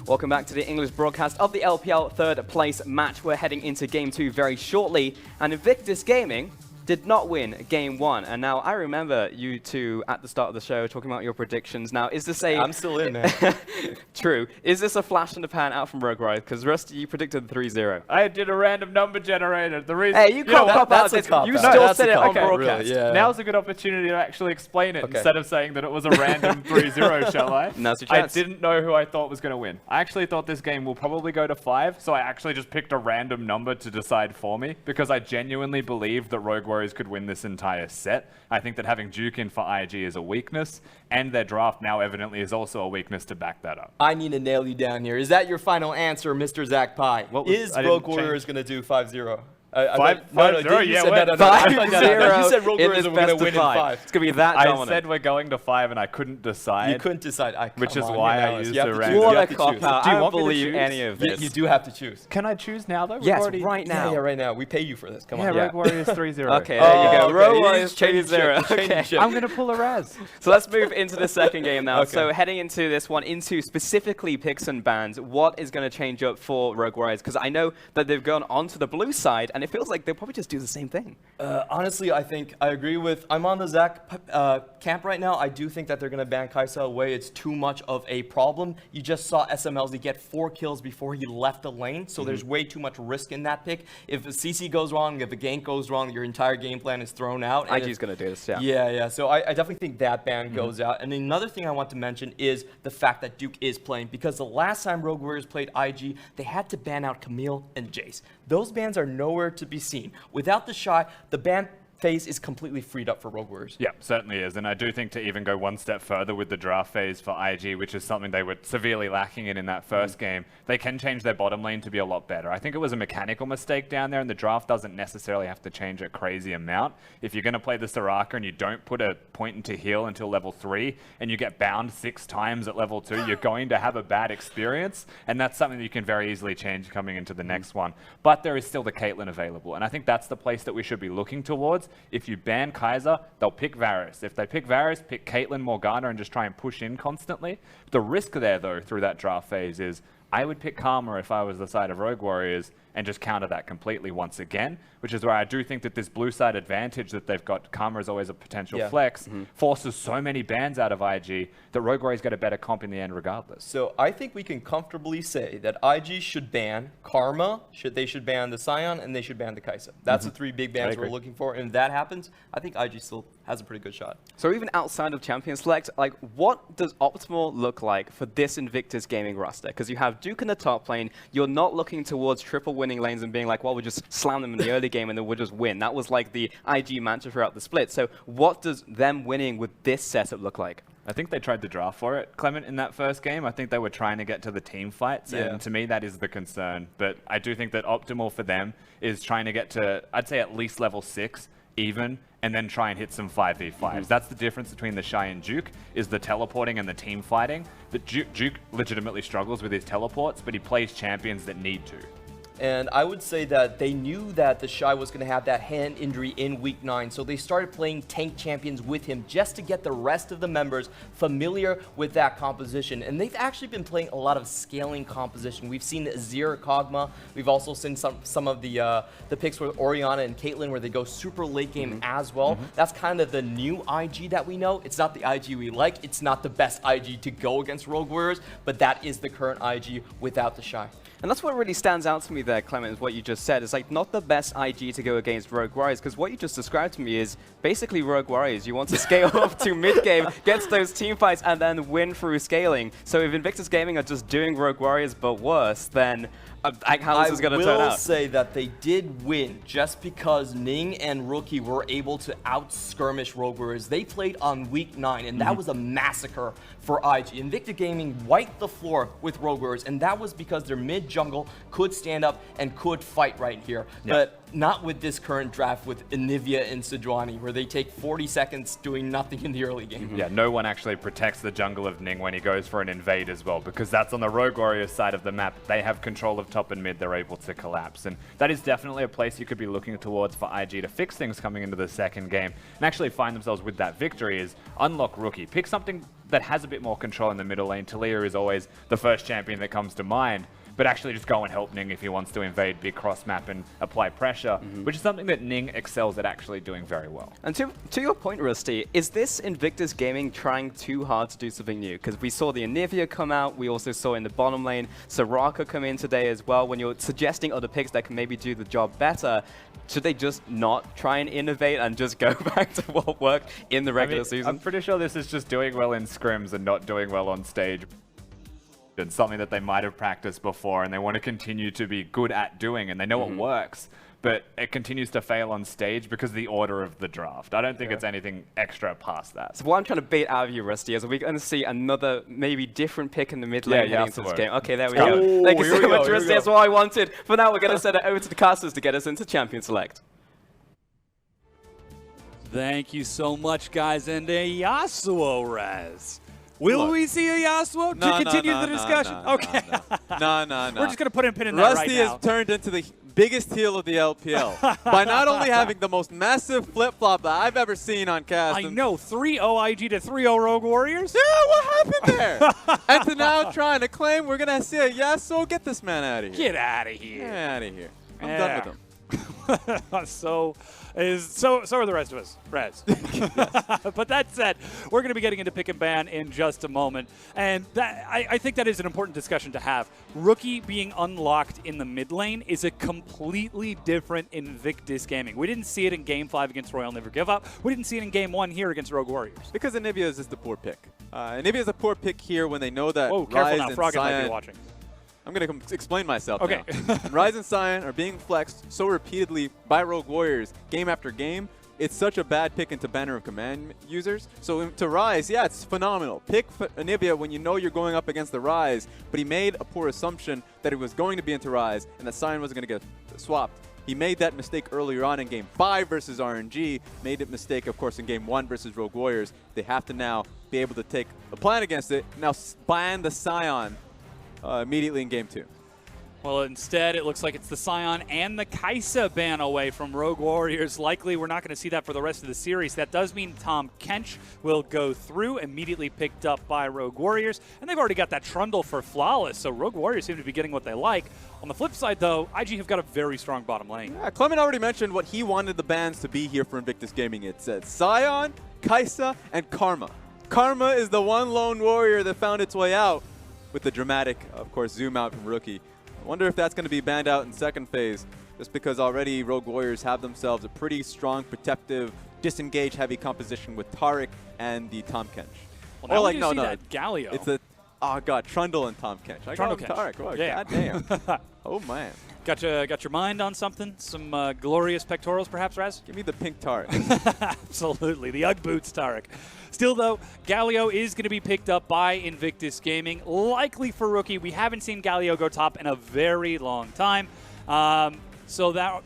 Welcome back to the English broadcast of the LPL third place match. We're heading into Game 2 very shortly, and Invictus Gaming did not win Game 1. And now I remember you two at the start of the show talking about your predictions. Now, is this a... I'm still in, man. True. Is this a flash in the pan out from Rogue, because Rusty, you predicted 3-0. I did a random number generator. The reason... Hey, you can't cop out. You still said it on broadcast. Really, yeah. Now's a good opportunity to actually explain it instead of saying that it was a random 3-0, shall I? Now's your I chance. didn't know who I thought was going to win. I actually thought this game will probably go to 5, so I actually just picked a random number to decide for me, because I genuinely believed that Rogue Warriors could win this entire set. I think that having Duke in for IG is a weakness, and their draft now evidently is also a weakness to back that up. I need to nail you down here. Is that your final answer, Mr. Zach Pye? Is Rogue Warriors going to do 5-0? 5-0, yeah. 5-0. You said Rogue Warriors were going to win in 5. It's going to be that dominant. I said we're going to 5, and I couldn't decide. You couldn't decide. Which is why I used the random. What a cop out. Do you I don't want me to believe choose? any of this. You do have to choose. Can I choose now, though? Yes, right now. Yeah, right now. We pay you for this. Come on. Yeah, Rogue Warriors 3-0. Okay, there you go. Rogue Warriors Change 3-0. Okay. I'm going to pull a Raz. So let's move into the second game now. Okay. So heading into this one, into specifically picks and bans, what is going to change up for Rogue Warriors? Because I know that they've gone onto the blue side, and it feels like they'll probably just do the same thing. Honestly, I think I agree with... I'm on the Zach camp right now. I do think that they're going to ban Kaisa away. It's too much of a problem. You just saw Smlc get 4 kills before he left the lane, so there's way too much risk in that pick. If a CC goes wrong, if a gank goes wrong, your entire game plan is thrown out. IG's going to do this, yeah. Yeah. So I definitely think that ban goes out. And another thing I want to mention is the fact that Duke is playing, because the last time Rogue Warriors played IG, they had to ban out Camille and Jace. Those bans are nowhere to be seen. Without the Shy, the ban phase is completely freed up for Rogue Warriors. Yeah, certainly is. And I do think to even go one step further with the draft phase for IG, which is something they were severely lacking in that first game, they can change their bottom lane to be a lot better. I think it was a mechanical mistake down there, and the draft doesn't necessarily have to change a crazy amount. If you're going to play the Soraka and you don't put a point into heal until level 3, and you get bound 6 times at level 2, you're going to have a bad experience, and that's something that you can very easily change coming into the next one. But there is still the Caitlyn available, and I think that's the place that we should be looking towards. If you ban Kaiser, they'll pick Varus. If they pick Varus, pick Caitlyn, Morgana, and just try and push in constantly. The risk there, though, through that draft phase is I would pick Karma if I was the side of Rogue Warriors and just counter that completely once again, which is where I do think that this blue side advantage that they've got, Karma is always a potential flex, forces so many bans out of IG that Rogue Warriors get a better comp in the end regardless. So I think we can comfortably say that IG should ban Karma, they should ban the Scion, and they should ban the Kaisa. That's the 3 big bans we're looking for, and if that happens, I think IG still has a pretty good shot. So even outside of Champion Select, like, what does optimal look like for this Invictus Gaming roster? Because you have Duke in the top lane, you're not looking towards triple winning lanes and being like, well, we'll just slam them in the early game and then we'll just win. That was like the IG mantra throughout the split. So what does them winning with this setup look like? I think they tried to draft for it, Clement, in that first game. I think they were trying to get to the team fights, and to me that is the concern. But I do think that optimal for them is trying to get to, I'd say, at least level 6 even, and then try and hit some 5v5s. That's the difference between the Shy and Duke, is the teleporting and the team fighting. The Duke legitimately struggles with his teleports, but he plays champions that need to. And I would say that they knew that the Shy was going to have that hand injury in Week 9, so they started playing tank champions with him just to get the rest of the members familiar with that composition. And they've actually been playing a lot of scaling composition. We've seen Azir, Kog'Maw. We've also seen some of the picks with Orianna and Caitlyn where they go super late game as well. That's kind of the new IG that we know. It's not the IG we like. It's not the best IG to go against Rogue Warriors, but that is the current IG without the Shy. And that's what really stands out to me there, Clement, is what you just said. It's like not the best IG to go against Rogue Warriors, because what you just described to me is basically Rogue Warriors. You want to scale up to mid-game, get to those team fights, and then win through scaling. So if Invictus Gaming are just doing Rogue Warriors but worse, then how is this going to turn out? I will say that they did win just because Ning and Rookie were able to out-skirmish Rogue Warriors. They played on Week 9, and that was a massacre for IG. Invictus Gaming wiped the floor with Rogue Warriors, and that was because their mid jungle, could stand up, and could fight right here. Yeah. But not with this current draft with Anivia and Sejuani, where they take 40 seconds doing nothing in the early game. Yeah, no one actually protects the jungle of Ning when he goes for an invade as well, because that's on the Rogue Warriors side of the map. They have control of top and mid, they're able to collapse. And that is definitely a place you could be looking towards for IG to fix things coming into the second game and actually find themselves with that victory is unlock Rookie. Pick something that has a bit more control in the middle lane. Talia is always the first champion that comes to mind. But actually just go and help Ning if he wants to invade big cross map and apply pressure, which is something that Ning excels at actually doing very well. And to your point, Rusty, is this Invictus Gaming trying too hard to do something new? Because we saw the Anivia come out, we also saw in the bottom lane Soraka come in today as well. When you're suggesting other picks that can maybe do the job better, should they just not try and innovate and just go back to what worked in the regular season? I'm pretty sure this is just doing well in scrims and not doing well on stage. It's something that they might have practiced before and they want to continue to be good at doing, and they know it works, but it continues to fail on stage because of the order of the draft. I don't think it's anything extra past that. So what I'm trying to bait out of you, Rusty, is we're going to see another maybe different pick in the mid lane heading into this game. Okay, there we go. Thank you so much, Rusty. That's what I wanted. For now, we're going to send it over to the casters to get us into Champion Select. Thank you so much, guys, and a Yasuo Raz. Will we see a Yasuo to continue the discussion? Okay. No. We're just going to put a pin in that right Rusty now. has turned into the biggest heel of the LPL by not only having the most massive flip-flop that I've ever seen on cast. I know, 3-0 IG to 3-0 Rogue Warriors? Yeah, what happened there? And to now trying to claim we're going to see a Yasuo. Get this man out of here. Get out of here. Get out of here. I'm done with him. So are the rest of us, Raz. But that said, we're going to be getting into pick and ban in just a moment, and that I think that is an important discussion to have. Rookie being unlocked in the mid lane is a completely different Invictus Gaming. We didn't see it in Game 5 against Royal Never Give Up. We didn't see it in Game 1 here against Rogue Warriors. Because Anivia is just the poor pick. Anivia is a poor pick here when they know that Whoa, careful Rhys now, and Frog might be Sion. watching. I'm going to explain myself Okay. now. Rhys and Sion are being flexed so repeatedly by Rogue Warriors game after game. It's such a bad pick into banner of command users. So to Rhys, yeah, it's phenomenal. Pick Anivia when you know you're going up against the Rhys, but he made a poor assumption that it was going to be into Rhys and that Sion wasn't going to get swapped. He made that mistake earlier on in Game 5 versus RNG, made a mistake, of course, in Game 1 versus Rogue Warriors. They have to now be able to take a plan against it, now ban the Sion immediately in Game 2. Well, instead, it looks like it's the Sion and the Kai'Sa ban away from Rogue Warriors. Likely, we're not going to see that for the rest of the series. That does mean Tahm Kench will go through, immediately picked up by Rogue Warriors. And they've already got that Trundle for Flawless, so Rogue Warriors seem to be getting what they like. On the flip side, though, IG have got a very strong bottom lane. Yeah, Clement already mentioned what he wanted the bans to be here for Invictus Gaming. It said Sion, Kai'Sa, and Karma. Karma is the one lone warrior that found its way out with the dramatic, of course, zoom out from Rookie. I wonder if that's going to be banned out in second phase, just because already Rogue Warriors have themselves a pretty strong, protective, disengage-heavy composition with Taric and the Tahm Kench. Well, now we see that Gallio. It's a, oh god, Trundle and Tahm Kench. I Trundle call him Kench. Taric. Oh, Yeah. goddamn. Oh man. Got your mind on something? Some glorious pectorals, perhaps, Raz? Give me the pink Taric. Absolutely. The Ugg boots, Taric. Still, though, Gallio is going to be picked up by Invictus Gaming, likely for Rookie. We haven't seen Gallio go top in a very long time. So that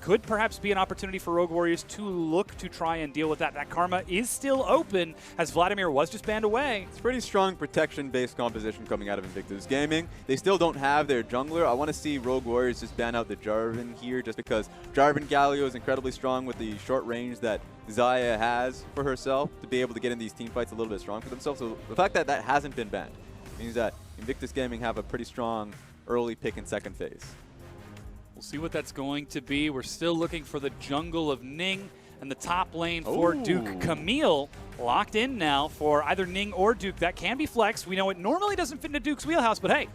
could perhaps be an opportunity for Rogue Warriors to look to try and deal with that. That Karma is still open, as Vladimir was just banned away. It's pretty strong protection-based composition coming out of Invictus Gaming. They still don't have their jungler. I want to see Rogue Warriors just ban out the Jarvan here, just because Jarvan Gallio is incredibly strong with the short range that Xayah has for herself to be able to get in these team fights a little bit strong for themselves. So the fact that that hasn't been banned means that Invictus Gaming have a pretty strong early pick in second phase. We'll see what that's going to be. We're still looking for the jungle of Ning and the top lane for Duke. Camille locked in now for either Ning or Duke. That can be flexed. We know it normally doesn't fit into Duke's wheelhouse, but hey.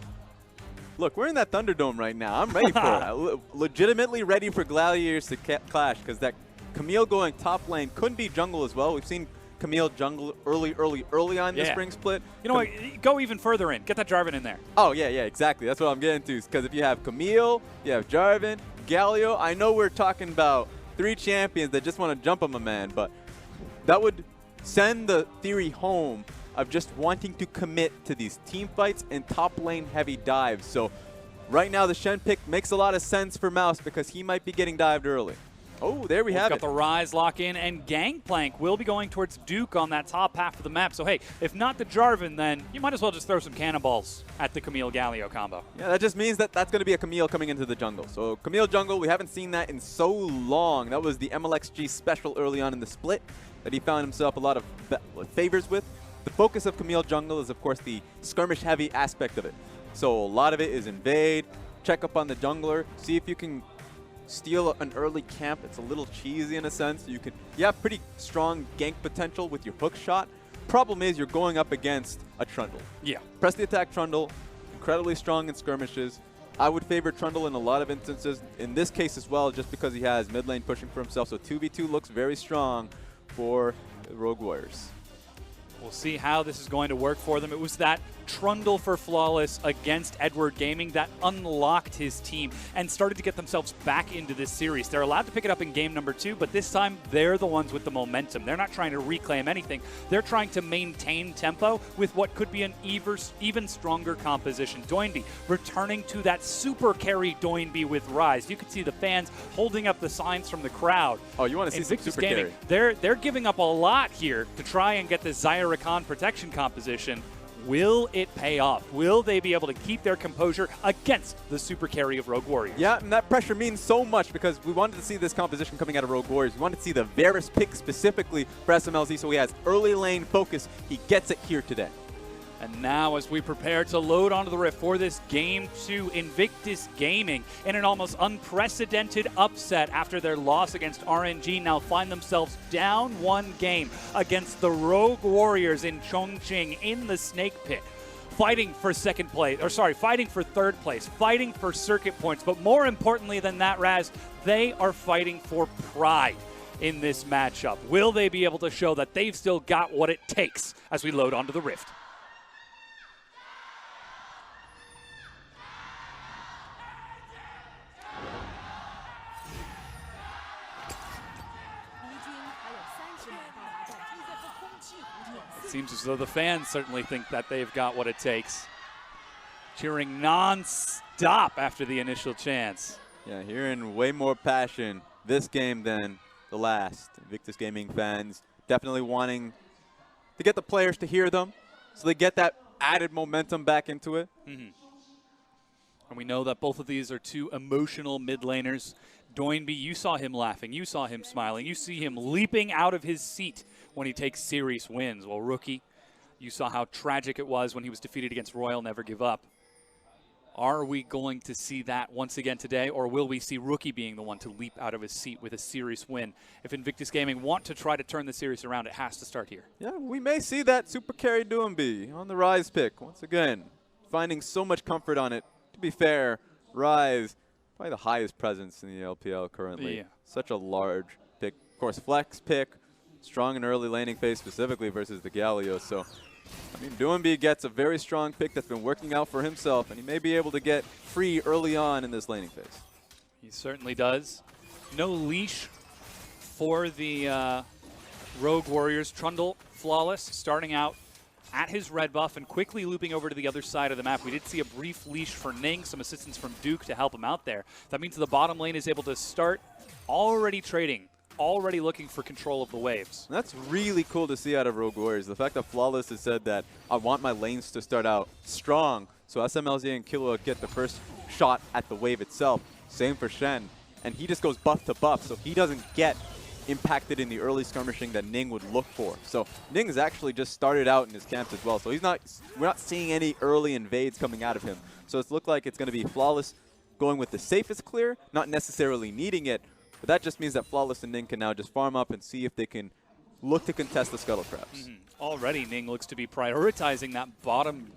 Look, we're in that Thunderdome right now. I'm ready for it. Legitimately ready for Gladiators to clash, because that Camille going top lane couldn't be jungle as well. We've seen Camille jungle early on in the spring split. You know what? Go even further in. Get that Jarvan in there. Oh, yeah, exactly. That's what I'm getting to. Because if you have Camille, you have Jarvan, Gallio. I know we're talking about 3 champions that just want to jump on a man, but that would send the theory home of just wanting to commit to these team fights and top lane heavy dives. So Right now, the Shen pick makes a lot of sense for Mouse because he might be getting dived early. Oh, there we have got it. the Rhys lock in, and Gangplank will be going towards Duke on that top half of the map. So, hey, if not the Jarvan, then you might as well just throw some cannonballs at the Camille Gallio combo. Yeah, that just means that that's going to be a Camille coming into the jungle. So Camille jungle, we haven't seen that in so long. That was the MLXG special early on in the split that he found himself a lot of favors with. The focus of Camille jungle is, of course, the skirmish-heavy aspect of it. So a lot of it is invade, check up on the jungler, see if you can steal an early camp. It's a little cheesy in a sense. You have pretty strong gank potential with your hook shot. Problem is you're going up against a Trundle. Yeah. Press the attack Trundle, incredibly strong in skirmishes. I would favor Trundle in a lot of instances. In this case as well, just because he has mid lane pushing for himself. So 2v2 looks very strong for the Rogue Warriors. We'll see how this is going to work for them. It was that Trundle for Flawless against Edward Gaming that unlocked his team and started to get themselves back into this series. They're allowed to pick it up in game number 2, but this time they're the ones with the momentum. They're not trying to reclaim anything. They're trying to maintain tempo with what could be an even stronger composition. Doinby returning to that super carry Doinby with Rhys. You could see the fans holding up the signs from the crowd. Oh, you want to see some Invictus super Gaming, carry? they're giving up a lot here to try and get this Zyrakan protection composition. Will it pay off? Will they be able to keep their composure against the super carry of Rogue Warriors? Yeah, and that pressure means so much because we wanted to see this composition coming out of Rogue Warriors. We wanted to see the Varus pick specifically for SMLC, so he has early lane focus. He gets it here today. And now as we prepare to load onto the Rift for this Game 2, Invictus Gaming, in an almost unprecedented upset after their loss against RNG, now find themselves down 1 game against the Rogue Warriors in Chongqing in the Snake Pit. Fighting for fighting for 3rd place, fighting for circuit points, but more importantly than that, Raz, they are fighting for pride in this matchup. Will they be able to show that they've still got what it takes as we load onto the Rift? Seems as though the fans certainly think that they've got what it takes. Cheering non-stop after the initial chance. Yeah, hearing way more passion this game than the last. Invictus Gaming fans definitely wanting to get the players to hear them so they get that added momentum back into it. Mm-hmm. And we know that both of these are 2 emotional mid laners. Doinby, you saw him laughing, you saw him smiling, you see him leaping out of his seat when he takes series wins. Well, Rookie, you saw how tragic it was when he was defeated against Royal Never Give Up. Are we going to see that once again today, or will we see Rookie being the one to leap out of his seat with a series win? If Invictus Gaming want to try to turn the series around, it has to start here. Yeah, we may see that super carry Doinby on the Rhys pick once again, finding so much comfort on it. To be fair, Rhys, probably the highest presence in the LPL currently. Yeah. Such a large pick. Of course, flex pick, strong in early laning phase specifically versus the Gallio. So, I mean, Doinby gets a very strong pick that's been working out for himself, and he may be able to get free early on in this laning phase. He certainly does. No leash for the Rogue Warriors. Trundle, Flawless, starting out at his red buff and quickly looping over to the other side of the map. We did see a brief leash for Ning, some assistance from Duke to help him out there. That means the bottom lane is able to start already trading, already looking for control of the waves. And that's really cool to see out of Rogue Warriors. The fact that Flawless has said that I want my lanes to start out strong, so SMLZ and Kilowatts get the first shot at the wave itself. Same for Shen. And he just goes buff to buff, so he doesn't get impacted in the early skirmishing that Ning would look for. So Ning has actually just started out in his camps as well. So we're not seeing any early invades coming out of him. So it's looked like it's going to be Flawless going with the safest clear, not necessarily needing it. But that just means that Flawless and Ning can now just farm up and see if they can look to contest the Scuttle Crabs. Mm-hmm. Already Ning looks to be prioritizing that bottom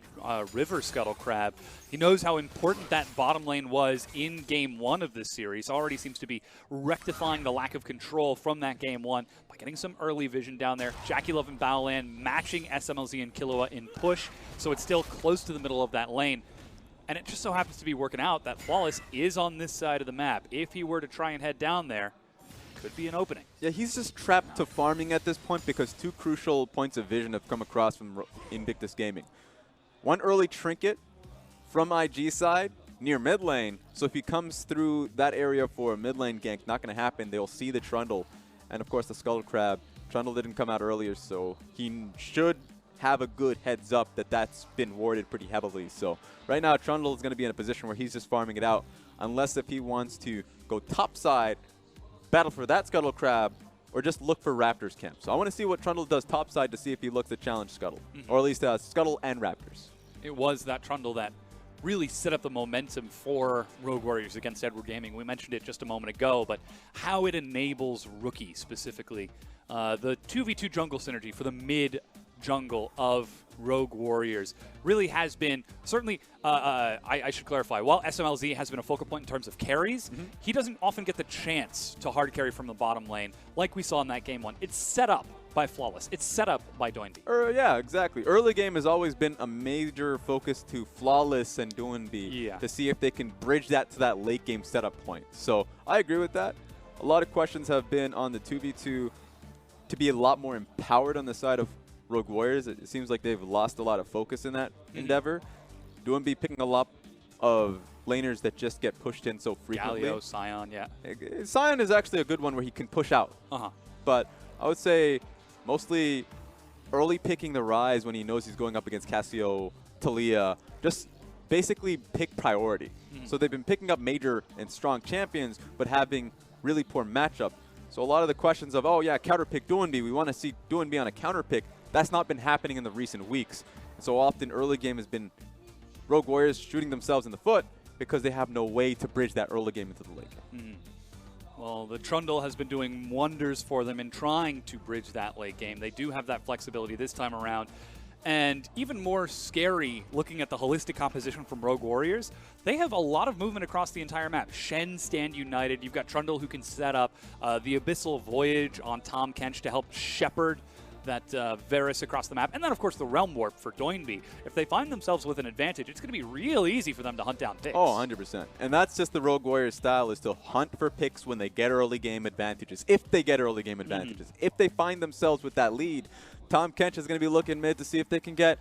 river Scuttle Crab. He knows how important that bottom lane was in Game 1 of this series. Already seems to be rectifying the lack of control from that Game 1 by getting some early vision down there. Jackie Love and Balan matching SMLZ and Kilowatt in push, so it's still close to the middle of that lane. And it just so happens to be working out that Flawless is on this side of the map. If he were to try and head down there, could be an opening. Yeah, he's just trapped to farming at this point because 2 crucial points of vision have come across from Invictus Gaming. One early trinket from IG side near mid lane. So if he comes through that area for a mid lane gank, not going to happen. They'll see the Trundle. And of course the Skull Crab. Trundle didn't come out earlier, so he should have a good heads up that that's been warded pretty heavily. So right now Trundle is going to be in a position where he's just farming it out. Unless if he wants to go topside, battle for that Scuttle Crab, or just look for Raptors camp. So I want to see what Trundle does topside to see if he looks to challenge Scuttle. Or at least Scuttle and Raptors. It was that Trundle that really set up the momentum for Rogue Warriors against Edward Gaming. We mentioned it just a moment ago, but how it enables Rookie specifically. The 2v2 jungle synergy for the mid jungle of Rogue Warriors really has been, certainly, I should clarify, while Smlc has been a focal point in terms of carries, he doesn't often get the chance to hard carry from the bottom lane like we saw in that game one. It's set up by Flawless. It's set up by Doinby. Yeah, exactly. Early game has always been a major focus to Flawless and Doinby to see if they can bridge that to that late game setup point. So I agree with that. A lot of questions have been on the 2v2 to be a lot more empowered on the side of Rogue Warriors. It seems like they've lost a lot of focus in that endeavor. Doinby picking a lot of laners that just get pushed in so frequently. Gallio, Sion, yeah. Sion is actually a good one where he can push out. But I would say mostly early picking the Rhys when he knows he's going up against Cassio, Talia, just basically pick priority. So they've been picking up major and strong champions, but having really poor matchup. So a lot of the questions of, oh yeah, counter pick Doinby, we want to see Doinby on a counter pick, that's not been happening in the recent weeks. And so often early game has been Rogue Warriors shooting themselves in the foot because they have no way to bridge that early game into the late game. Well, the Trundle has been doing wonders for them in trying to bridge that late game. They do have that flexibility this time around. And even more scary, looking at the holistic composition from Rogue Warriors, they have a lot of movement across the entire map. Shen stand united. You've got Trundle who can set up the Abyssal Voyage on Tahm Kench to help shepherd that Varus across the map. And then, of course, the Realm Warp for Doinby. If they find themselves with an advantage, it's going to be real easy for them to hunt down picks. Oh, 100%. And that's just the Rogue Warriors style, is to hunt for picks when they get early game advantages. If they get early game advantages. If they find themselves with that lead, Tahm Kench is going to be looking mid to see if they can get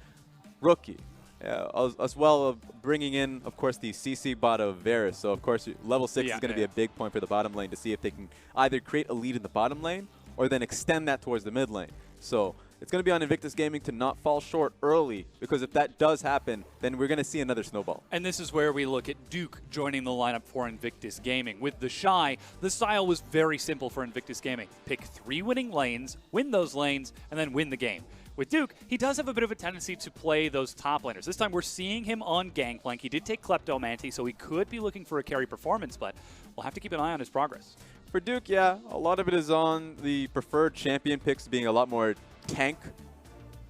Rookie. As well of bringing in, of course, the CC bot of Varus. So, of course, level 6 is going to be a big point for the bottom lane to see if they can either create a lead in the bottom lane or then extend that towards the mid lane. So it's going to be on Invictus Gaming to not fall short early, because if that does happen, then we're going to see another snowball. And this is where we look at Duke joining the lineup for Invictus Gaming. With the Shy, the style was very simple for Invictus Gaming. Pick 3 winning lanes, win those lanes, and then win the game. With Duke, he does have a bit of a tendency to play those top laners. This time we're seeing him on Gangplank. He did take Kleptomancy, so he could be looking for a carry performance, but we'll have to keep an eye on his progress. For Duke, yeah, a lot of it is on the preferred champion picks being a lot more tank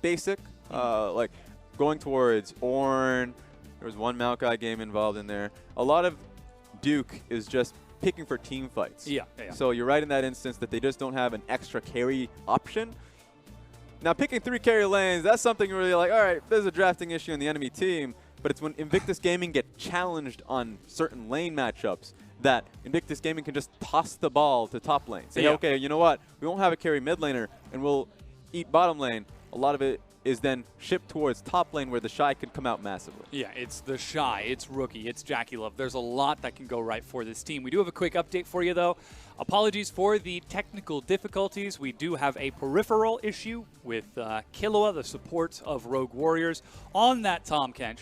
basic, like going towards Ornn. There was one Maokai game involved in there. A lot of Duke is just picking for team fights. Yeah. So you're right in that instance that they just don't have an extra carry option. Now, picking 3 carry lanes, that's something where you're like, all right, there's a drafting issue in the enemy team, but it's when Invictus Gaming get challenged on certain lane matchups that Invictus Gaming can just toss the ball to top lane. Say, okay, you know what? We won't have a carry mid laner, and we'll eat bottom lane. A lot of it is then shipped towards top lane where the Shy could come out massively. Yeah, it's the Shy, it's Rookie, it's Jackie Love. There's a lot that can go right for this team. We do have a quick update for you, though. Apologies for the technical difficulties. We do have a peripheral issue with Killua, the support of Rogue Warriors, on that Tahm Kench.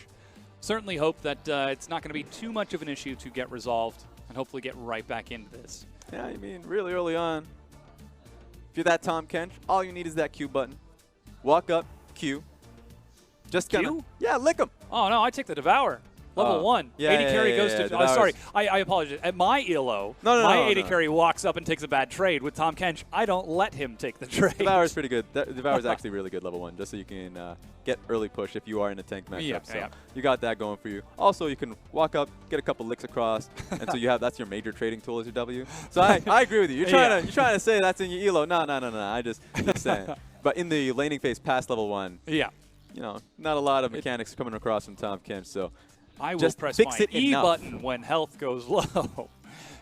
Certainly hope that it's not going to be too much of an issue to get resolved and hopefully get right back into this. Yeah, I mean, really early on, if you're that Tahm Kench, all you need is that Q button. Walk up, Q. Just kind of, yeah, lick him. Oh, no, I take the Devour. Level 1. Yeah, 80 carry goes to... Devour's. sorry, I apologize. At my ELO, my 80 carry walks up and takes a bad trade. With Tahm Kench, I don't let him take the trade. Devour's pretty good. Devour's actually really good level 1, just so you can get early push if you are in a tank matchup. So you got that going for you. Also, you can walk up, get a couple licks across, and so you have, that's your major trading tool as your W. So I agree with you. You're trying to say that's in your ELO. No. I just saying. But in the laning phase past level 1, you know, not a lot of mechanics coming across from Tahm Kench, so I will just press fix my it E enough. button when health goes low.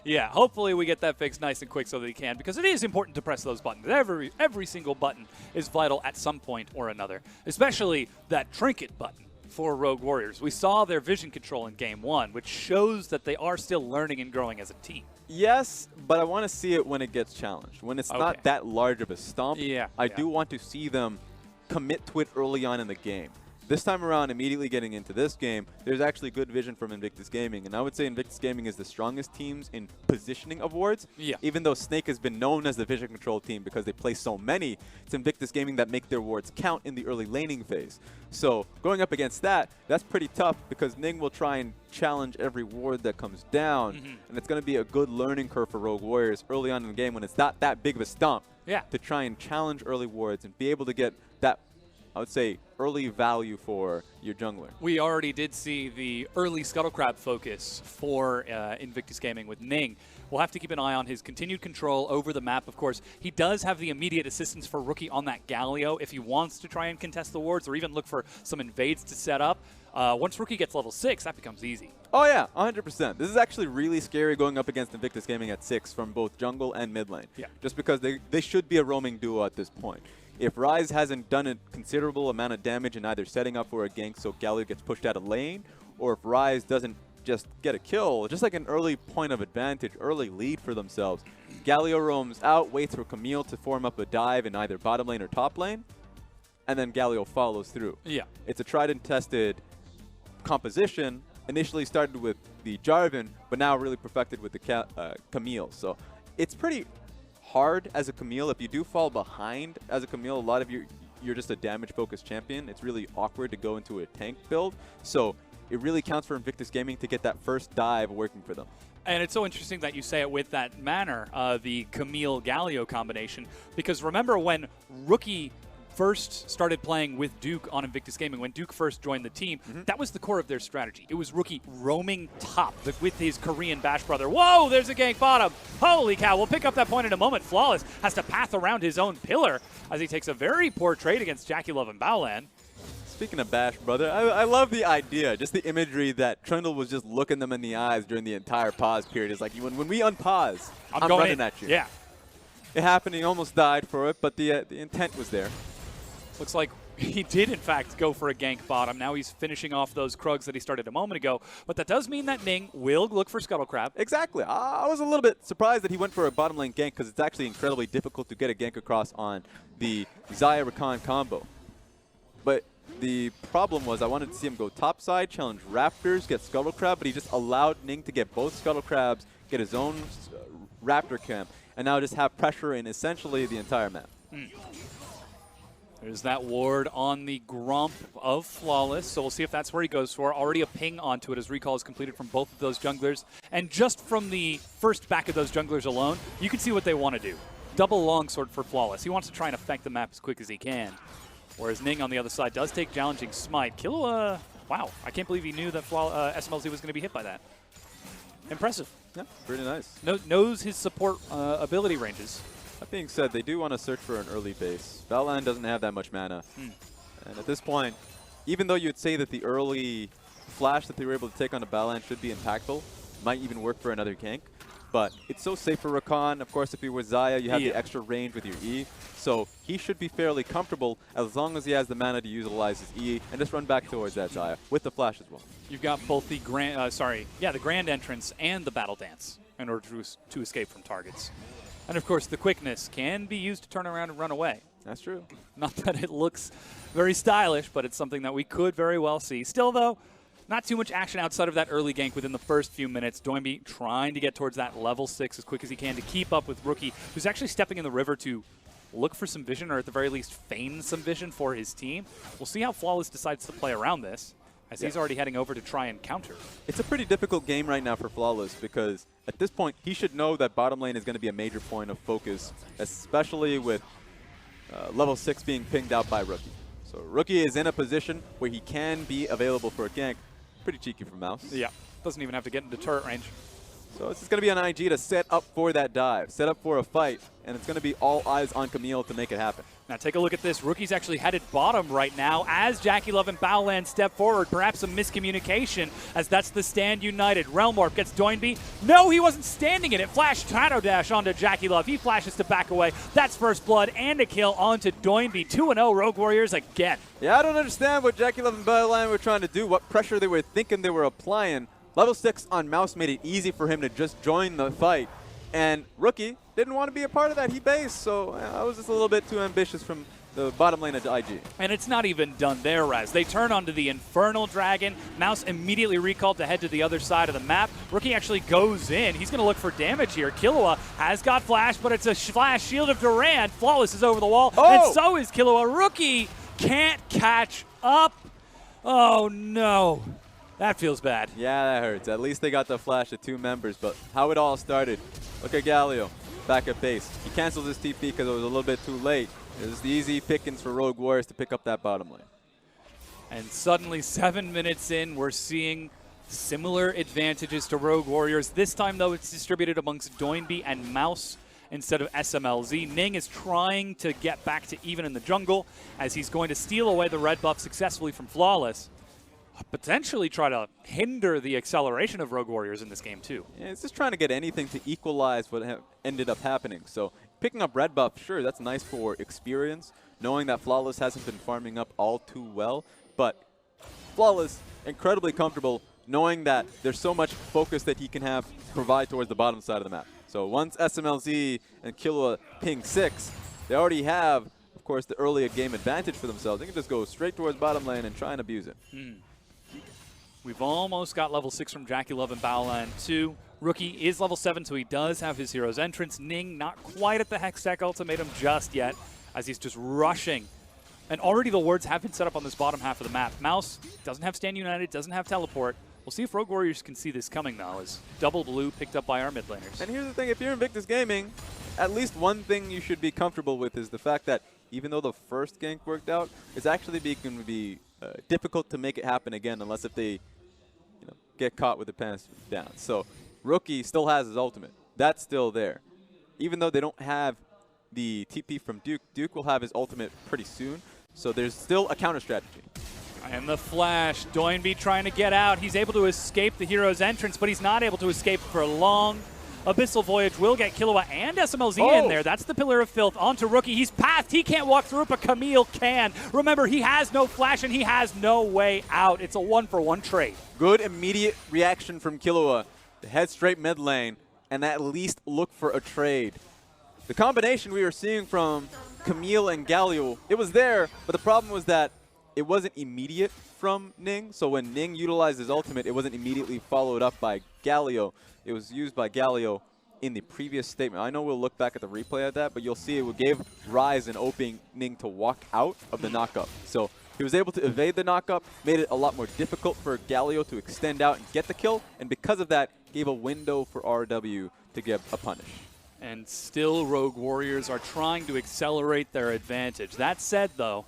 Yeah, hopefully we get that fixed nice and quick so that he can, because it is important to press those buttons. Every single button is vital at some point or another, especially that trinket button. for Rogue Warriors. We saw their vision control in Game 1, which shows that they are still learning and growing as a team. Yes, but I want to see it when it gets challenged. When it's not that large of a stomp, I do want to see them commit to it early on in the game. This time around, immediately getting into this game, there's actually good vision from Invictus Gaming. And I would say Invictus Gaming is the strongest teams in positioning of wards. Even though Snake has been known as the vision control team because they play so many, it's Invictus Gaming that make their wards count in the early laning phase. So going up against that, that's pretty tough because Ning will try and challenge every ward that comes down. And it's going to be a good learning curve for Rogue Warriors early on in the game when it's not that big of a stomp to try and challenge early wards and be able to get that, I would say, early value for your jungler. We already did see the early Scuttle Crab focus for Invictus Gaming with Ning. We'll have to keep an eye on his continued control over the map, of course. He does have the immediate assistance for Rookie on that Gallio if he wants to try and contest the wards or even look for some invades to set up. Once Rookie gets level 6, that becomes easy. Oh yeah, 100%. This is actually really scary going up against Invictus Gaming at 6 from both jungle and mid lane. Just because they should be a roaming duo at this point. If Rhys hasn't done a considerable amount of damage in either setting up for a gank so Gallio gets pushed out of lane, or if Rhys doesn't just get a kill, just like an early point of advantage, early lead for themselves, Gallio roams out, waits for Camille to form up a dive in either bottom lane or top lane, and then Gallio follows through. It's a tried and tested composition, initially started with the Jarvan, but now really perfected with the Camille. So it's pretty hard as a Camille. If you do fall behind as a Camille, a lot of you're just a damage-focused champion. It's really awkward to go into a tank build. So it really counts for Invictus Gaming to get that first dive working for them. And it's so interesting that you say it with that manner, the Camille-Gallio combination, because remember when Rookie first started playing with Duke on Invictus Gaming, when Duke first joined the team, that was the core of their strategy. It was Rookie roaming top with his Korean Bash brother. Whoa, there's a gank bottom. Holy cow, we'll pick up that point in a moment. Flawless has to path around his own pillar as he takes a very poor trade against Jackie Love and Balan. Speaking of Bash brother, I love the idea, just the imagery that Trundle was just looking them in the eyes during the entire pause period. It's like, when we unpause, I'm running at you. It happened, he almost died for it, but the intent was there. Looks like he did, in fact, go for a gank bottom. Now he's finishing off those Krugs that he started a moment ago. But that does mean that Ning will look for Scuttle Crab. Exactly. I was a little bit surprised that he went for a bottom lane gank because it's actually incredibly difficult to get a gank across on the Xayah Rakan combo. But the problem was I wanted to see him go topside, challenge Raptors, get Scuttle Crab, but he just allowed Ning to get both Scuttle Crabs, get his own Raptor camp, and now just have pressure in essentially the entire map. There's that ward on the Grump of Flawless, so we'll see if that's where he goes for. Already a ping onto it as recall is completed from both of those junglers. And just from the first back of those junglers alone, you can see what they want to do. Double longsword for Flawless. He wants to try and affect the map as quick as he can. Whereas Ning on the other side does take challenging smite. Wow, I can't believe he knew that Smlc was going to be hit by that. Impressive. Yeah, pretty nice. Knows his support ability ranges. That being said, they do want to search for an early base. Balan doesn't have that much mana. And at this point, even though you'd say that the early flash that they were able to take on a Balan should be impactful, might even work for another gank, but it's so safe for Rakan. Of course, if he was Xayah, you have the extra range with your E, so he should be fairly comfortable as long as he has the mana to utilize his E and just run back towards that Xayah with the flash as well. You've got both the the grand entrance and the battle dance in order to escape from targets. And of course, the quickness can be used to turn around and run away. That's true. Not that it looks very stylish, but it's something that we could very well see. Still, though, not too much action outside of that early gank within the first few minutes. Doinby trying to get towards that level 6 as quick as he can to keep up with Rookie, who's actually stepping in the river to look for some vision, or at the very least feign some vision for his team. We'll see how Flawless decides to play around this, as he's already heading over to try and counter. It's a pretty difficult game right now for Flawless because at this point he should know that bottom lane is going to be a major point of focus, especially with level 6 being pinged out by Rookie. So Rookie is in a position where he can be available for a gank. Pretty cheeky from Mouse. Yeah, doesn't even have to get into turret range. So it's just going to be on IG to set up for that dive, set up for a fight, and it's going to be all eyes on Camille to make it happen. Now take a look at this. Rookie's actually headed bottom right now as JackeyLove and Balan step forward. Perhaps some miscommunication as that's the stand united. Realm Warp gets Doinby. No, he wasn't standing in it. Flash Shadow Dash onto JackeyLove. He flashes to back away. That's first blood and a kill onto Doinby. 2-0 Rogue Warriors again. Yeah, I don't understand what JackeyLove and Balan were trying to do, what pressure they were thinking they were applying. Level 6 on Mouse made it easy for him to just join the fight. And Rookie didn't want to be a part of that. He based, so I was just a little bit too ambitious from the bottom lane of IG. And it's not even done there, Raz. They turn onto the Infernal Dragon. Mouse immediately recalled to head to the other side of the map. Rookie actually goes in. He's going to look for damage here. Killua has got Flash, but it's a Flash Shield of Durand. Flawless is over the wall, and so is Killua. Rookie can't catch up. Oh, no. That feels bad. Yeah, that hurts. At least they got the flash of 2 members, but how it all started. Look at Gallio, back at base. He cancels his TP because it was a little bit too late. It was the easy pickings for Rogue Warriors to pick up that bottom lane. And suddenly, 7 minutes in, we're seeing similar advantages to Rogue Warriors. This time, though, it's distributed amongst Doinby and Mouse instead of SMLZ. Ning is trying to get back to even in the jungle as he's going to steal away the red buff successfully from Flawless. Potentially try to hinder the acceleration of Rogue Warriors in this game, too. Yeah, it's just trying to get anything to equalize what ended up happening. So picking up red buff, sure, that's nice for experience, knowing that Flawless hasn't been farming up all too well. But Flawless, incredibly comfortable, knowing that there's so much focus that he can have provide towards the bottom side of the map. So once SMLZ and Killua ping 6, they already have, of course, the early game advantage for themselves. They can just go straight towards bottom lane and try and abuse it. We've almost got level 6 from JackeyLove and Balan too. Rookie is level 7, so he does have his hero's entrance. Ning not quite at the Hextech ultimatum just yet, as he's just rushing. And already the wards have been set up on this bottom half of the map. Mouse doesn't have Stand United, doesn't have Teleport. We'll see if Rogue Warriors can see this coming, though, as double blue picked up by our mid laners. And here's the thing, if you're Invictus Gaming, at least one thing you should be comfortable with is the fact that even though the first gank worked out, it's actually going to be difficult to make it happen again unless if they get caught with the pants down. So Rookie still has his ultimate. That's still there. Even though they don't have the TP from Duke, Duke will have his ultimate pretty soon. So there's still a counter strategy. And the flash, Doinby trying to get out. He's able to escape the hero's entrance, but he's not able to escape for long. Abyssal Voyage will get Killua and SMLZ in there. That's the Pillar of Filth onto Rookie. He's pathed. He can't walk through it, but Camille can. Remember, he has no flash and he has no way out. It's a 1-for-1 trade. Good immediate reaction from Killua to head straight mid lane and at least look for a trade. The combination we were seeing from Camille and Gallio, it was there, but the problem was that it wasn't immediate from Ning. So when Ning utilized his ultimate, it wasn't immediately followed up by Gallio. It was used by Gallio in the previous statement. I know we'll look back at the replay of that, but you'll see it gave Rhys an opening to walk out of the knockup. So he was able to evade the knockup, made it a lot more difficult for Gallio to extend out and get the kill, and because of that, gave a window for RW to get a punish. And still Rogue Warriors are trying to accelerate their advantage. That said, though,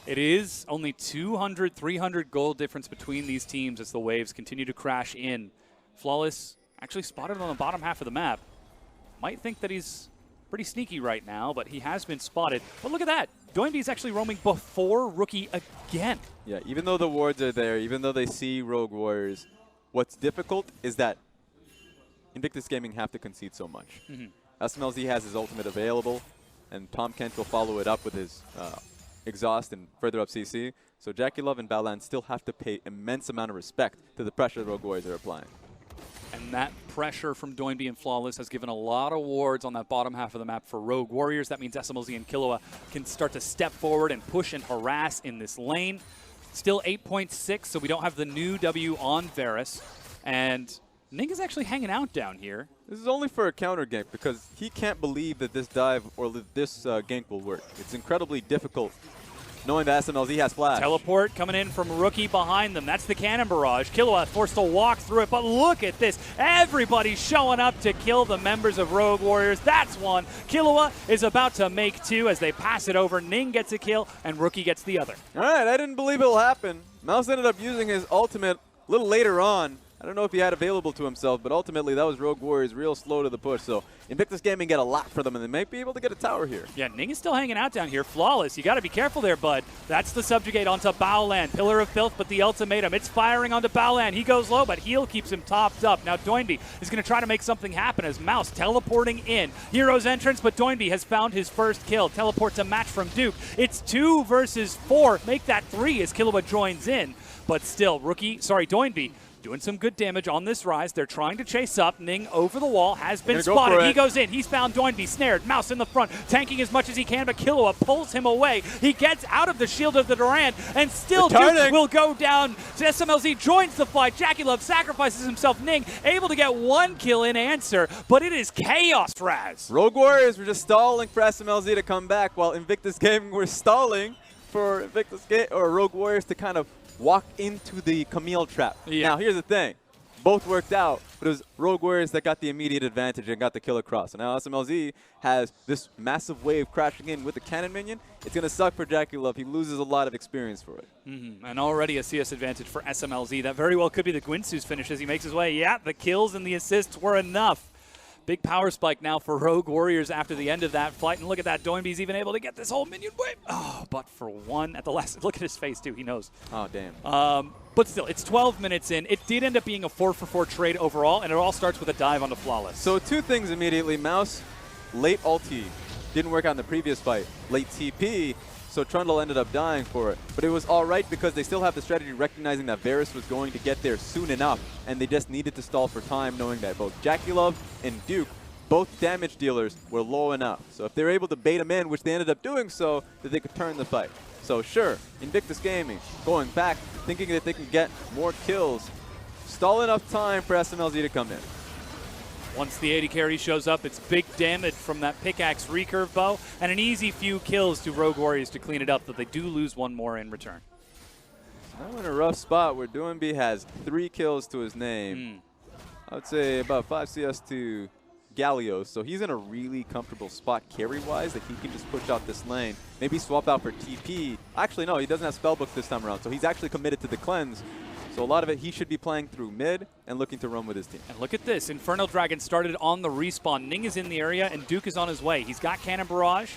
it is only 200, 300 gold difference between these teams as the waves continue to crash in. Flawless actually spotted on the bottom half of the map. Might think that he's pretty sneaky right now, but he has been spotted. But look at that. Doinby's actually roaming before Rookie again. Yeah, even though the wards are there, even though they see Rogue Warriors, what's difficult is that Invictus Gaming have to concede so much. SMLZ has his ultimate available, and Tom Kent will follow it up with his exhaust and further up CC. So JackeyLove and Balan still have to pay immense amount of respect to the pressure the Rogue Warriors are applying. And that pressure from Doinby and Flawless has given a lot of wards on that bottom half of the map for Rogue Warriors. That means SMLZ and Killua can start to step forward and push and harass in this lane. Still 8.6, so we don't have the new W on Varus. And Ning is actually hanging out down here. This is only for a counter gank because he can't believe that this dive or this gank will work. It's incredibly difficult knowing that SMLZ has flash. Teleport coming in from Rookie behind them. That's the cannon barrage. Killua forced to walk through it, but look at this. Everybody's showing up to kill the members of Rogue Warriors. That's one. Killua is about to make 2 as they pass it over. Ning gets a kill, and Rookie gets the other. All right, I didn't believe it'll happen. Mouse ended up using his ultimate a little later on I don't know if he had available to himself, but ultimately that was Rogue Warriors real slow to the push. So Invictus Gaming get a lot for them, and they might be able to get a tower here. Yeah, Ning is still hanging out down here. Flawless. You got to be careful there, bud. That's the subjugate onto Balan. Pillar of Filth, but the ultimatum. It's firing onto Balan. He goes low, but heal keeps him topped up. Now Doinby is going to try to make something happen as Mouse teleporting in. Hero's entrance, but Doinby has found his first kill. Teleports a match from Duke. It's 2 versus 4. Make that 3 as Kilowatt joins in. But still, Doinby doing some good damage on this rise. They're trying to chase up. Ning over the wall, has been spotted. He goes in. He's found Doinby, snared. Mouse in the front, tanking as much as he can, but Kilowatt pulls him away. He gets out of the shield of the Durand, and still Duke will go down. Smlc joins the fight. Jackie Love sacrifices himself. Ning able to get 1 kill in answer, but it is chaos, Raz. Rogue Warriors were just stalling for Smlc to come back, while Invictus Gaming were stalling for Rogue Warriors to kind of walk into the Camille trap. Yeah. Now, here's the thing. Both worked out, but it was Rogue Warriors that got the immediate advantage and got the kill across. So now Smlc has this massive wave crashing in with the cannon minion. It's going to suck for Jackie Love. He loses a lot of experience for it. And already a CS advantage for Smlc. That very well could be the Gwinsu's finish as he makes his way. Yeah, the kills and the assists were enough. Big power spike now for Rogue Warriors after the end of that fight. And look at that. Doinby's even able to get this whole minion wave. Oh, but for 1 at the last. Look at his face, too. He knows. Oh, damn. But still, it's 12 minutes in. It did end up being a 4-for-4 trade overall, and it all starts with a dive onto Flawless. So 2 things immediately. Mouse, late ulti. Didn't work out in the previous fight. Late TP. So Trundle ended up dying for it. But it was all right because they still have the strategy recognizing that Varus was going to get there soon enough, and they just needed to stall for time knowing that both Jackie Love and Duke, both damage dealers, were low enough. So if they were able to bait him in, which they ended up doing so, that they could turn the fight. So sure, Invictus Gaming going back, thinking that they can get more kills. Stall enough time for Smlc to come in. Once the AD carry shows up, it's big damage from that pickaxe recurve bow, and an easy few kills to Rogue Warriors to clean it up, but they do lose 1 more in return. Now in a rough spot where Doinby has 3 kills to his name. I would say about 5 CS to Gallio, so he's in a really comfortable spot carry-wise that he can just push out this lane. Maybe swap out for TP. Actually, no, he doesn't have Spellbook this time around, so he's actually committed to the cleanse. So a lot of it, he should be playing through mid and looking to run with his team. And look at this. Infernal Dragon started on the respawn. Ning is in the area, and Duke is on his way. He's got Cannon Barrage.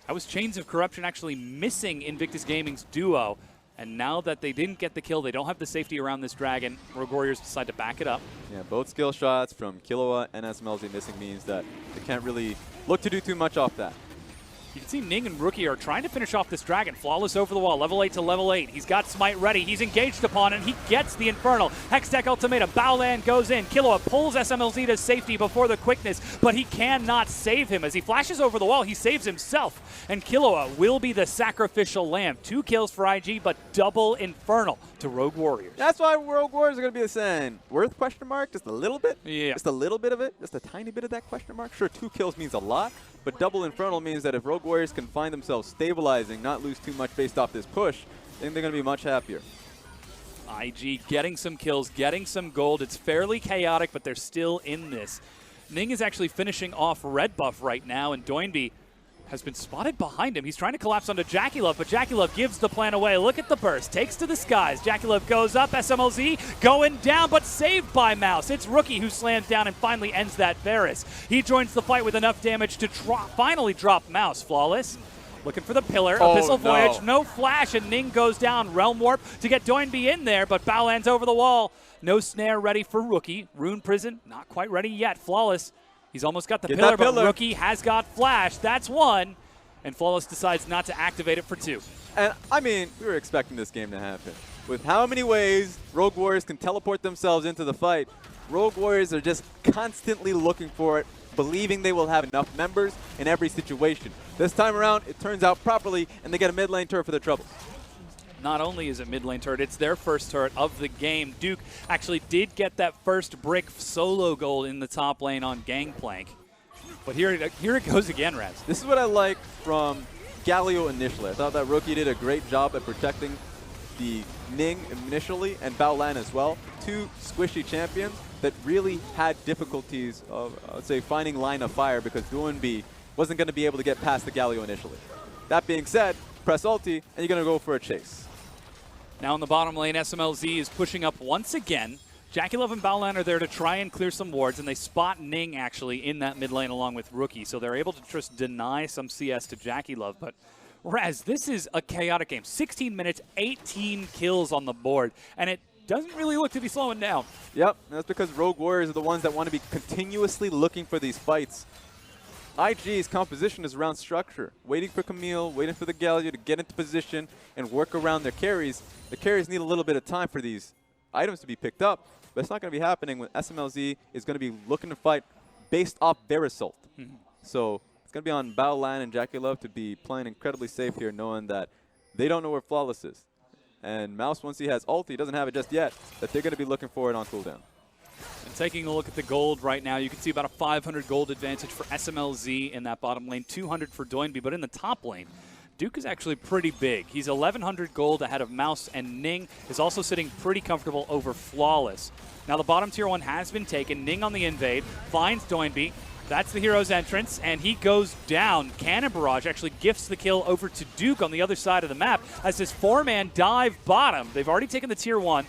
That was Chains of Corruption actually missing Invictus Gaming's duo. And now that they didn't get the kill, they don't have the safety around this dragon. Rogue Warriors decide to back it up. Yeah, both skill shots from Kilowatt and Smlc missing means that they can't really look to do too much off that. You can see Ning and Rookie are trying to finish off this dragon. Flawless over the wall, level 8 to level 8. He's got Smite ready. He's engaged upon it. He gets the Infernal. Hextech Ultimatum. Balan goes in. Kilowatt pulls Smlc to safety before the quickness, but he cannot save him. As he flashes over the wall, he saves himself. And Kilowatt will be the sacrificial lamb. 2 kills for IG, but double Infernal to Rogue Warriors. That's why Rogue Warriors are going to be the same. Worth question mark? Just a little bit? Yeah. Just a little bit of it? Just a tiny bit of that question mark? Sure, 2 kills means a lot, but double Infernal means that if Rogue Warriors can find themselves stabilizing, not lose too much based off this push, then they're going to be much happier. IG getting some kills, getting some gold. It's fairly chaotic, but they're still in this. Ning is actually finishing off red buff right now, and Doinby has been spotted behind him. He's trying to collapse onto Jackie Love, but Jackie Love gives the plan away. Look at the burst. Takes to the skies. Jackie Love goes up. Smlc going down, but saved by Mouse. It's Rookie who slams down and finally ends that Varus. He joins the fight with enough damage to finally drop Mouse. Flawless. Looking for the pillar. Abyssal Voyage. No flash, and Ning goes down. Realm Warp to get Doinby in there, but Balan's over the wall. No snare ready for Rookie. Rune Prison, not quite ready yet. Flawless. He's almost got the pillar, but Rookie has got flash. That's 1. And Flawless decides not to activate it for 2. And, I mean, we were expecting this game to happen. With how many ways Rogue Warriors can teleport themselves into the fight, Rogue Warriors are just constantly looking for it, believing they will have enough members in every situation. This time around, it turns out properly, and they get a mid lane turret for their trouble. Not only is it mid lane turret, it's their first turret of the game. Duke actually did get that first brick solo gold in the top lane on Gangplank. But here it goes again, Raz. This is what I like from Gallio initially. I thought that Rookie did a great job at protecting the Ning initially and Balan as well. 2 squishy champions that really had difficulties of, I would say, finding line of fire because Doinby wasn't going to be able to get past the Gallio initially. That being said, press ulti, and you're going to go for a chase. Now in the bottom lane, Smlc is pushing up once again. JackieLove and Balan are there to try and clear some wards, and they spot Ning actually in that mid lane along with Rookie, so they're able to just deny some CS to JackieLove. But Raz, this is a chaotic game. 16 minutes, 18 kills on the board, and it doesn't really look to be slowing down. Yep, that's because Rogue Warriors are the ones that want to be continuously looking for these fights. IG's composition is around structure, waiting for Camille, waiting for the Gallio to get into position and work around their carries. The carries need a little bit of time for these items to be picked up, but it's not going to be happening when SMLZ is going to be looking to fight based off their assault. So it's going to be on Balan and JackieLove to be playing incredibly safe here, knowing that they don't know where Flawless is. And Mouse, once he has ulti, doesn't have it just yet, that they're going to be looking for it on cooldown. And taking a look at the gold right now, you can see about a 500 gold advantage for SMLZ in that bottom lane, 200 for Doinby, but in the top lane, Duke is actually pretty big. He's 1,100 gold ahead of Mouse, and Ning is also sitting pretty comfortable over Flawless. Now the bottom tier 1 has been taken. Ning on the invade, finds Doinby. That's the hero's entrance, and he goes down. Cannon Barrage actually gifts the kill over to Duke on the other side of the map as this 4-man dive bottom. They've already taken the tier 1.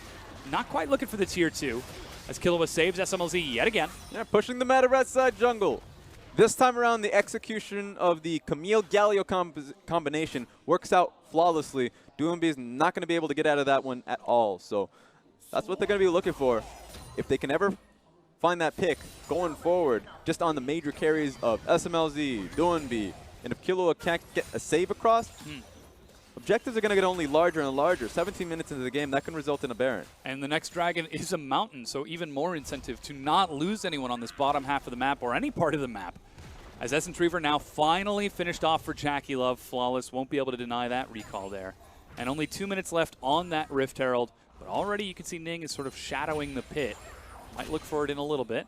Not quite looking for the tier 2 as Kilowatts saves SMLZ yet again. Yeah, pushing them out of red side jungle. This time around, the execution of the Camille-Gallio combination works out flawlessly. Doinby is not going to be able to get out of that one at all. So that's what they're going to be looking for. If they can ever find that pick going forward, just on the major carries of SMLZ, Doinby, and if Killua can't get a save across, objectives are going to get only larger and larger. 17 minutes into the game, that can result in a Baron. And the next dragon is a mountain, so even more incentive to not lose anyone on this bottom half of the map or any part of the map. As Essence Reaver now finally finished off for JackieLove. Flawless won't be able to deny that recall there. And only 2 minutes left on that Rift Herald, but already you can see Ning is sort of shadowing the pit. Might look for it in a little bit.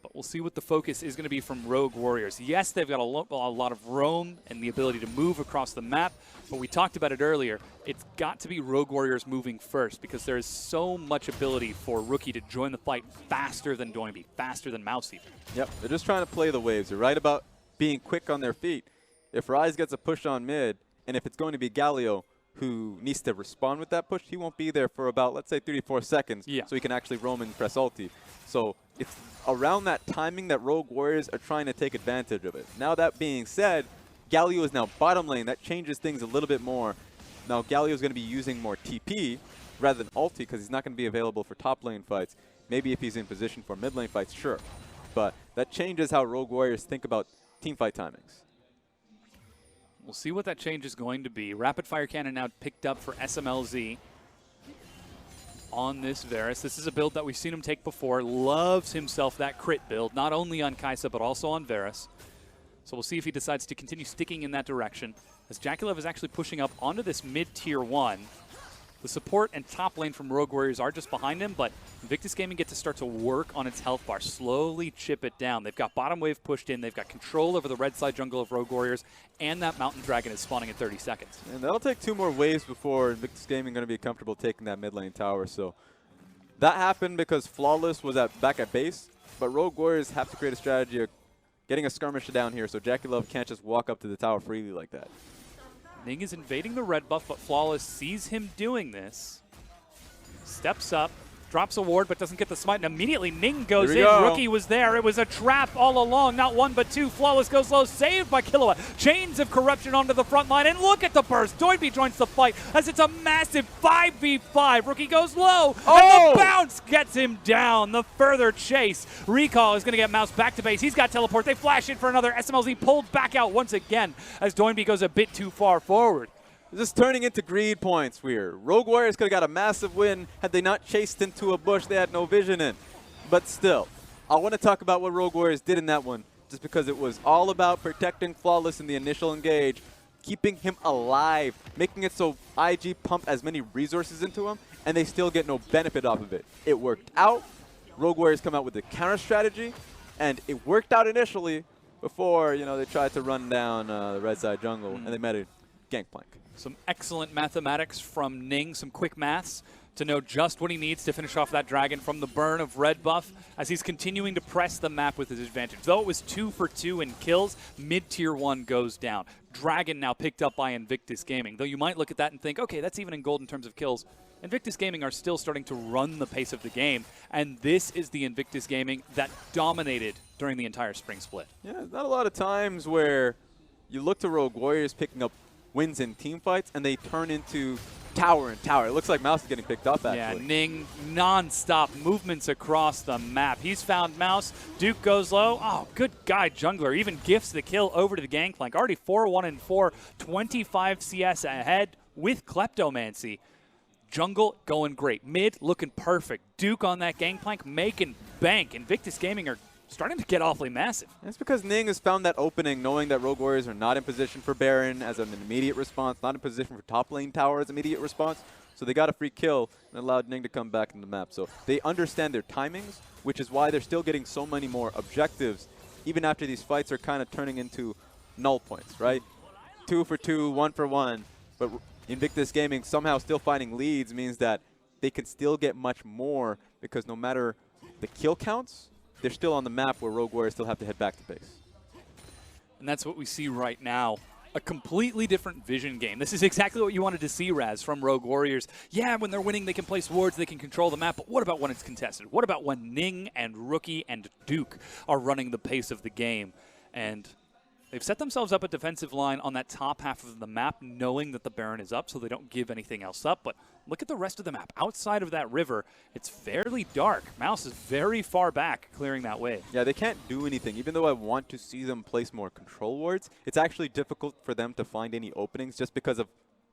But we'll see what the focus is going to be from Rogue Warriors. Yes, they've got a lot of roam and the ability to move across the map, but we talked about it earlier. It's got to be Rogue Warriors moving first because there is so much ability for Rookie to join the fight faster than Doinby, faster than Mouse even. Yep, they're just trying to play the waves. They're right about being quick on their feet. If Rhys gets a push on mid, and if it's going to be Gallio who needs to respond with that push, he won't be there for about, let's say, 34 seconds, so he can actually roam and press ulti. So it's around that timing that Rogue Warriors are trying to take advantage of it. Now that being said, Gallio is now bottom lane. That changes things a little bit more. Now Gallio is going to be using more TP rather than ulti because he's not going to be available for top lane fights. Maybe if he's in position for mid lane fights, sure. But that changes how Rogue Warriors think about teamfight timings. We'll see what that change is going to be. Rapid Fire Cannon now picked up for SMLZ on this Varus. This is a build that we've seen him take before. Loves himself that crit build, not only on Kai'Sa, but also on Varus. So we'll see if he decides to continue sticking in that direction. As JackieLove is actually pushing up onto this mid-tier 1. The support and top lane from Rogue Warriors are just behind him, but Invictus Gaming get to start to work on its health bar, slowly chip it down. They've got bottom wave pushed in, they've got control over the red side jungle of Rogue Warriors, and that Mountain Dragon is spawning in 30 seconds. And that'll take 2 more waves before Invictus Gaming going to be comfortable taking that mid lane tower. So that happened because Flawless was back at base, but Rogue Warriors have to create a strategy of getting a skirmisher down here so JackieLove can't just walk up to the tower freely like that. Ning is invading the red buff, but Flawless sees him doing this. Steps up, drops a ward, but doesn't get the smite, and immediately Ning goes in. Rookie was there. It was a trap all along. Not one, but two. Flawless goes low, saved by Kilowatt. Chains of Corruption onto the front line, and look at the burst. Doinby joins the fight as it's a massive 5v5. Rookie goes low, and the bounce gets him down. The further chase. Recall is going to get Mouse back to base. He's got teleport. They flash in for another. SMLZ pulled back out once again as Doinby goes a bit too far forward. This is turning into greed points here. Rogue Warriors could have got a massive win had they not chased into a bush they had no vision in. But still, I want to talk about what Rogue Warriors did in that one, just because it was all about protecting Flawless in the initial engage, keeping him alive, making it so IG pump as many resources into him, and they still get no benefit off of it. It worked out. Rogue Warriors come out with a counter strategy, and it worked out initially before they tried to run down the red side jungle, and they met a gangplank. Some excellent mathematics from Ning, some quick maths to know just what he needs to finish off that dragon from the burn of red buff as he's continuing to press the map with his advantage. Though it was 2 for 2 in kills, mid-tier 1 goes down. Dragon now picked up by Invictus Gaming. Though you might look at that and think, okay, that's even in gold in terms of kills. Invictus Gaming are still starting to run the pace of the game, and this is the Invictus Gaming that dominated during the entire spring split. Yeah, not a lot of times where you look to Rogue Warriors picking up wins in team fights, and they turn into tower and tower. It looks like Mouse is getting picked up, actually. Yeah, Ning, non-stop movements across the map. He's found Mouse. Duke goes low. Oh, good guy, Jungler. Even gifts the kill over to the Gangplank. Already 4-1-4, 25 CS ahead with Kleptomancy. Jungle going great. Mid looking perfect. Duke on that Gangplank making bank. Invictus Gaming are starting to get awfully massive. It's because Ning has found that opening, knowing that Rogue Warriors are not in position for Baron as an immediate response, not in position for top lane tower as immediate response. So they got a free kill and allowed Ning to come back in the map. So they understand their timings, which is why they're still getting so many more objectives, even after these fights are kind of turning into null points, right? 2 for 2, 1 for 1. But Invictus Gaming somehow still finding leads means that they can still get much more, because no matter the kill counts, they're still on the map where Rogue Warriors still have to head back to base. And that's what we see right now. A completely different vision game. This is exactly what you wanted to see, Raz, from Rogue Warriors. Yeah, when they're winning, they can place wards, they can control the map, but what about when it's contested? What about when Ning and Rookie and Duke are running the pace of the game? And they've set themselves up a defensive line on that top half of the map, knowing that the Baron is up, so they don't give anything else up. But look at the rest of the map. Outside of that river, it's fairly dark. Mouse is very far back, clearing that way. Yeah, they can't do anything. Even though I want to see them place more control wards, it's actually difficult for them to find any openings just because of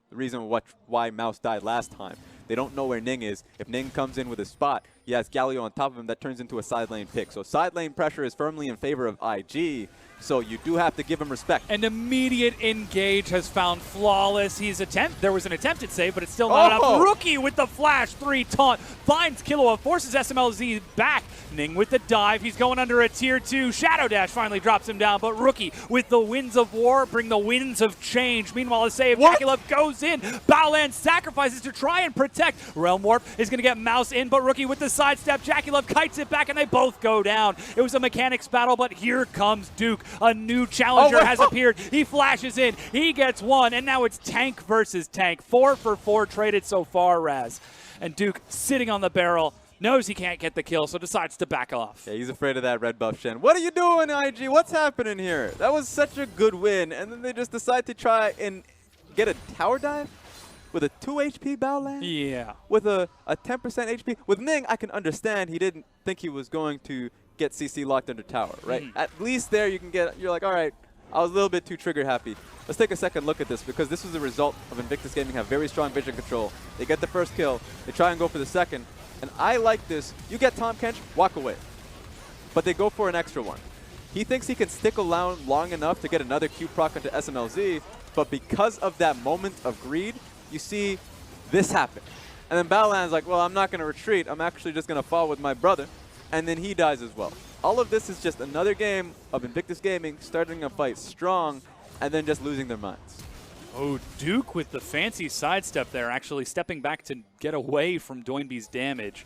the reason why Mouse died last time. They don't know where Ning is. If Ning comes in with a spot, he has Gallio on top of him, that turns into a side lane pick. So side lane pressure is firmly in favor of IG. So you do have to give him respect. An immediate engage has found Flawless. There was an attempted save, but it's still not enough. Rookie with the flash, 3 taunt, finds Kilowatts, forces Smlc back. Ning with the dive, he's going under a tier 2. Shadow Dash finally drops him down, but Rookie with the winds of war bring the winds of change. Meanwhile, a save, Jackie goes in. Balan sacrifices to try and protect. Realm Warp is going to get Mouse in, but Rookie with the sidestep. Jackie kites it back, and they both go down. It was a mechanics battle, but here comes Duke. A new challenger has appeared. He flashes in. He gets one, and now it's tank versus tank. 4 for 4 traded so far, Raz. And Duke sitting on the barrel, knows he can't get the kill, so decides to back off. Yeah, he's afraid of that red buff, Shen. What are you doing, IG? What's happening here? That was such a good win, and then they just decide to try and get a tower dive with a 2 HP Balan? Yeah. With a 10% HP? With Ning, I can understand he didn't think he was going to get CC locked under tower, right? At least there you can get, you're like, all right, I was a little bit too trigger happy. Let's take a second look at this, because this was the result of Invictus Gaming have very strong vision control. They get the first kill, they try and go for the second, and I like this. You get Tahm Kench, walk away. But they go for an extra one. He thinks he can stick around long enough to get another Q proc into Smlc, but because of that moment of greed, you see this happen. And then Balan's like, well, I'm not going to retreat. I'm actually just going to fall with my brother. And then he dies as well. All of this is just another game of Invictus Gaming starting a fight strong and then just losing their minds. Oh, Duke with the fancy sidestep there, actually stepping back to get away from Doinby's damage.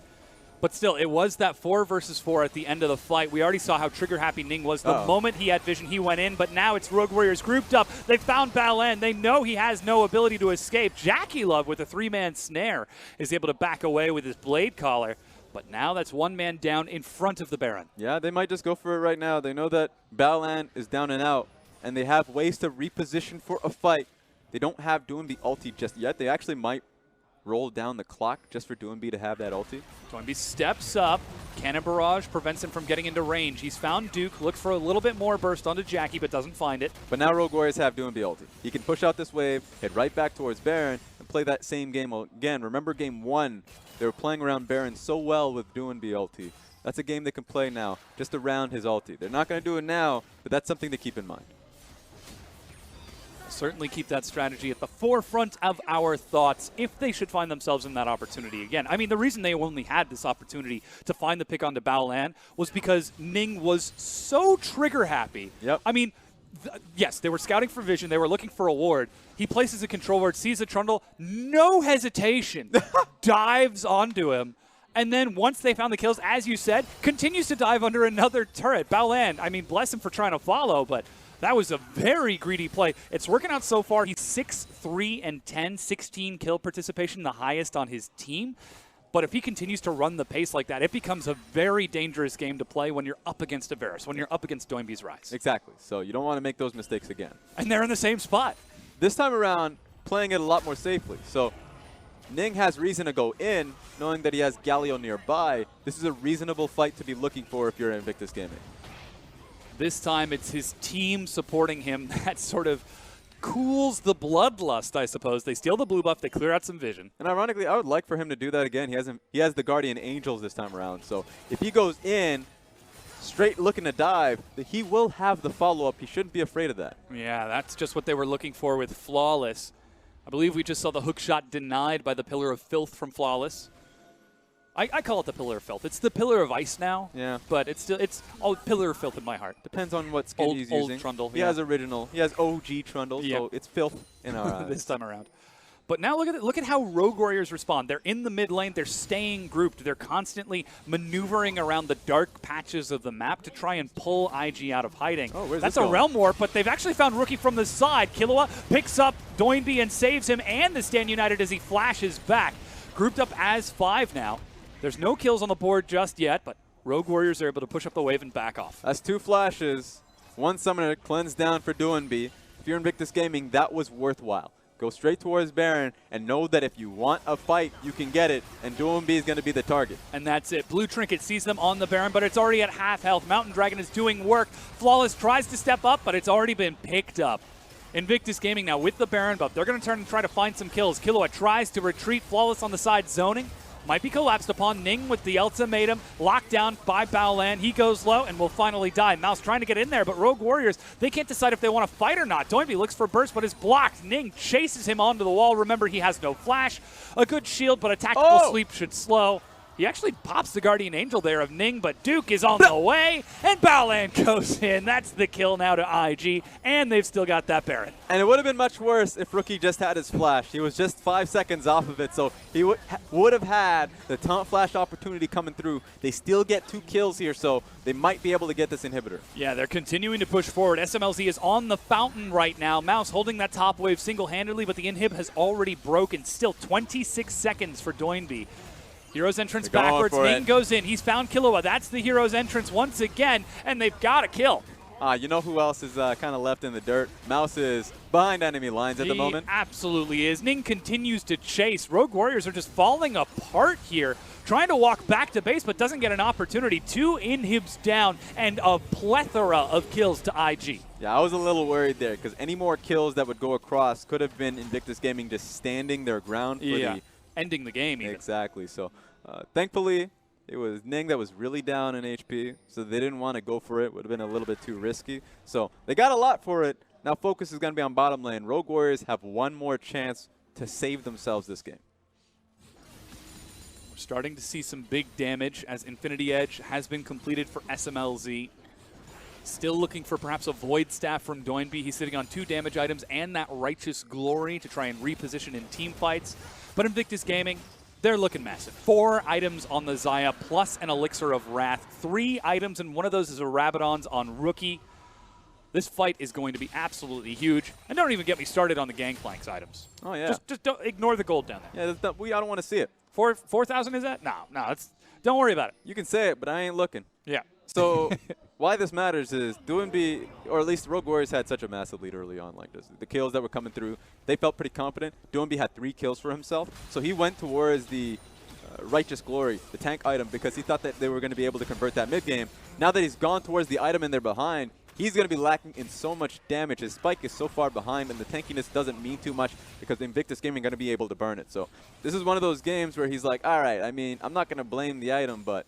But still, it was that 4 versus 4 at the end of the fight. We already saw how trigger-happy Ning was. The moment he had vision, he went in. But now it's Rogue Warriors grouped up. They found Balan. They know he has no ability to escape. Jackie Love with a 3-man snare is able to back away with his blade collar. But now that's 1 man down in front of the Baron. Yeah, they might just go for it right now. They know that Balan is down and out, and they have ways to reposition for a fight. They don't have Doinby ulti just yet. They actually might roll down the clock just for Doinby to have that ulti. Doinby steps up. Cannon Barrage prevents him from getting into range. He's found Duke, looks for a little bit more burst onto Jackie, but doesn't find it. But now Rogue Warriors have Doinby ulti. He can push out this wave, head right back towards Baron, and play that same game again. Remember game 1, they were playing around Baron so well with Doinby ulti. That's a game they can play now, just around his ulti. They're not going to do it now, but that's something to keep in mind. Certainly keep that strategy at the forefront of our thoughts if they should find themselves in that opportunity again. I mean, the reason they only had this opportunity to find the pick onto Balan was because Ning was so trigger happy. Yep. I mean, yes, they were scouting for vision. They were looking for a ward. He places a control ward, sees a Trundle, no hesitation, dives onto him. And then once they found the kills, as you said, continues to dive under another turret. Balan, I mean, bless him for trying to follow, but That was a very greedy play. It's working out so far. He's 6-3-10, 16 kill participation, the highest on his team. But if he continues to run the pace like that, it becomes a very dangerous game to play when you're up against a Varus, when you're up against Doinby's Rhys. Exactly. So you don't want to make those mistakes again. And they're in the same spot. This time around, playing it a lot more safely. So Ning has reason to go in, knowing that he has Gallio nearby. This is a reasonable fight to be looking for if you're Invictus Gaming. This time it's his team supporting him that sort of cools the bloodlust, I suppose. They steal the blue buff, they clear out some vision. And ironically, I would like for him to do that again. He has the Guardian Angels this time around. So if he goes in, straight looking to dive, he will have the follow-up. He shouldn't be afraid of that. Yeah, that's just what they were looking for with Flawless. I believe we just saw the hook shot denied by the Pillar of Filth from Flawless. I call it the Pillar of Filth. It's the Pillar of Ice now. Yeah. But it's all Pillar of Filth in my heart. Depends on what skin he's old using. Trundle. He has original. He has OG Trundle, Yeah. so it's filth in our eyes. This time around. But now look at how Rogue Warriors respond. They're in the mid lane. They're staying grouped. They're constantly maneuvering around the dark patches of the map to try and pull IG out of hiding. Oh, where's That's this a going? Realm Warp, but they've actually found Rookie from the side. Killua picks up Doinby and saves him, and the Stand United as he flashes back. Grouped up as 5 now. There's no kills on the board just yet, but Rogue Warriors are able to push up the wave and back off. That's 2 flashes, 1 summoner, cleanse down for Doinby. If you're Invictus Gaming, that was worthwhile. Go straight towards Baron and know that if you want a fight, you can get it, and Doinby is going to be the target. And that's it. Blue Trinket sees them on the Baron, but it's already at half health. Mountain Dragon is doing work. Flawless tries to step up, but it's already been picked up. Invictus Gaming now with the Baron buff. They're going to turn and try to find some kills. Killua tries to retreat. Flawless on the side zoning. Might be collapsed upon. Ning with the ultimatum. Locked down by Balan. He goes low and will finally die. Mouse trying to get in there, but Rogue Warriors, they can't decide if they want to fight or not. Doinby looks for burst, but is blocked. Ning chases him onto the wall. Remember, he has no flash. A good shield, but a tactical sleep should slow. He actually pops the Guardian Angel there of Ning, but Duke is on the way, and Balan goes in. That's the kill now to IG, and they've still got that Barret. And it would have been much worse if Rookie just had his flash. He was just 5 seconds off of it, so he would have had the taunt flash opportunity coming through. They still get 2 kills here, so they might be able to get this inhibitor. Yeah, they're continuing to push forward. Smlc is on the fountain right now. Mouse holding that top wave single-handedly, but the Inhib has already broken. Still 26 seconds for Doinby. Hero's entrance backwards. Ning goes in. He's found Killua. That's the hero's entrance once again, and they've got a kill. You know who else is kind of left in the dirt? Mouse is behind enemy lines at the moment. He absolutely is. Ning continues to chase. Rogue Warriors are just falling apart here, trying to walk back to base, but doesn't get an opportunity. 2 Inhibs down and a plethora of kills to IG. Yeah, I was a little worried there because any more kills that would go across could have been Invictus Gaming just standing their ground for the ending the game even. Exactly. So thankfully, it was Ning that was really down in HP, so they didn't want to go for it. Would have been a little bit too risky. So they got a lot for it. Now focus is going to be on bottom lane. Rogue Warriors have one more chance to save themselves this game. We're starting to see some big damage as Infinity Edge has been completed for SMLZ. Still looking for perhaps a Void Staff from Doinby. He's sitting on 2 damage items and that Righteous Glory to try and reposition in team fights. But Invictus Gaming, they're looking massive. 4 items on the Xayah plus an Elixir of Wrath. 3 items, and one of those is a Rabadon's on Rookie. This fight is going to be absolutely huge. And don't even get me started on the Gangplank's items. Oh, yeah. Just don't ignore the gold down there. Yeah, I don't want to see it. 4,000 is that? No, don't worry about it. You can say it, but I ain't looking. Yeah. So why this matters is Doinby, or at least Rogue Warriors had such a massive lead early on like this. The kills that were coming through, they felt pretty confident. Doinby had 3 kills for himself, so he went towards the Righteous Glory, the tank item, because he thought that they were going to be able to convert that mid-game. Now that he's gone towards the item and they're behind, he's going to be lacking in so much damage. His spike is so far behind, and the tankiness doesn't mean too much because Invictus Gaming are going to be able to burn it. So this is one of those games where he's like, all right, I mean, I'm not going to blame the item, but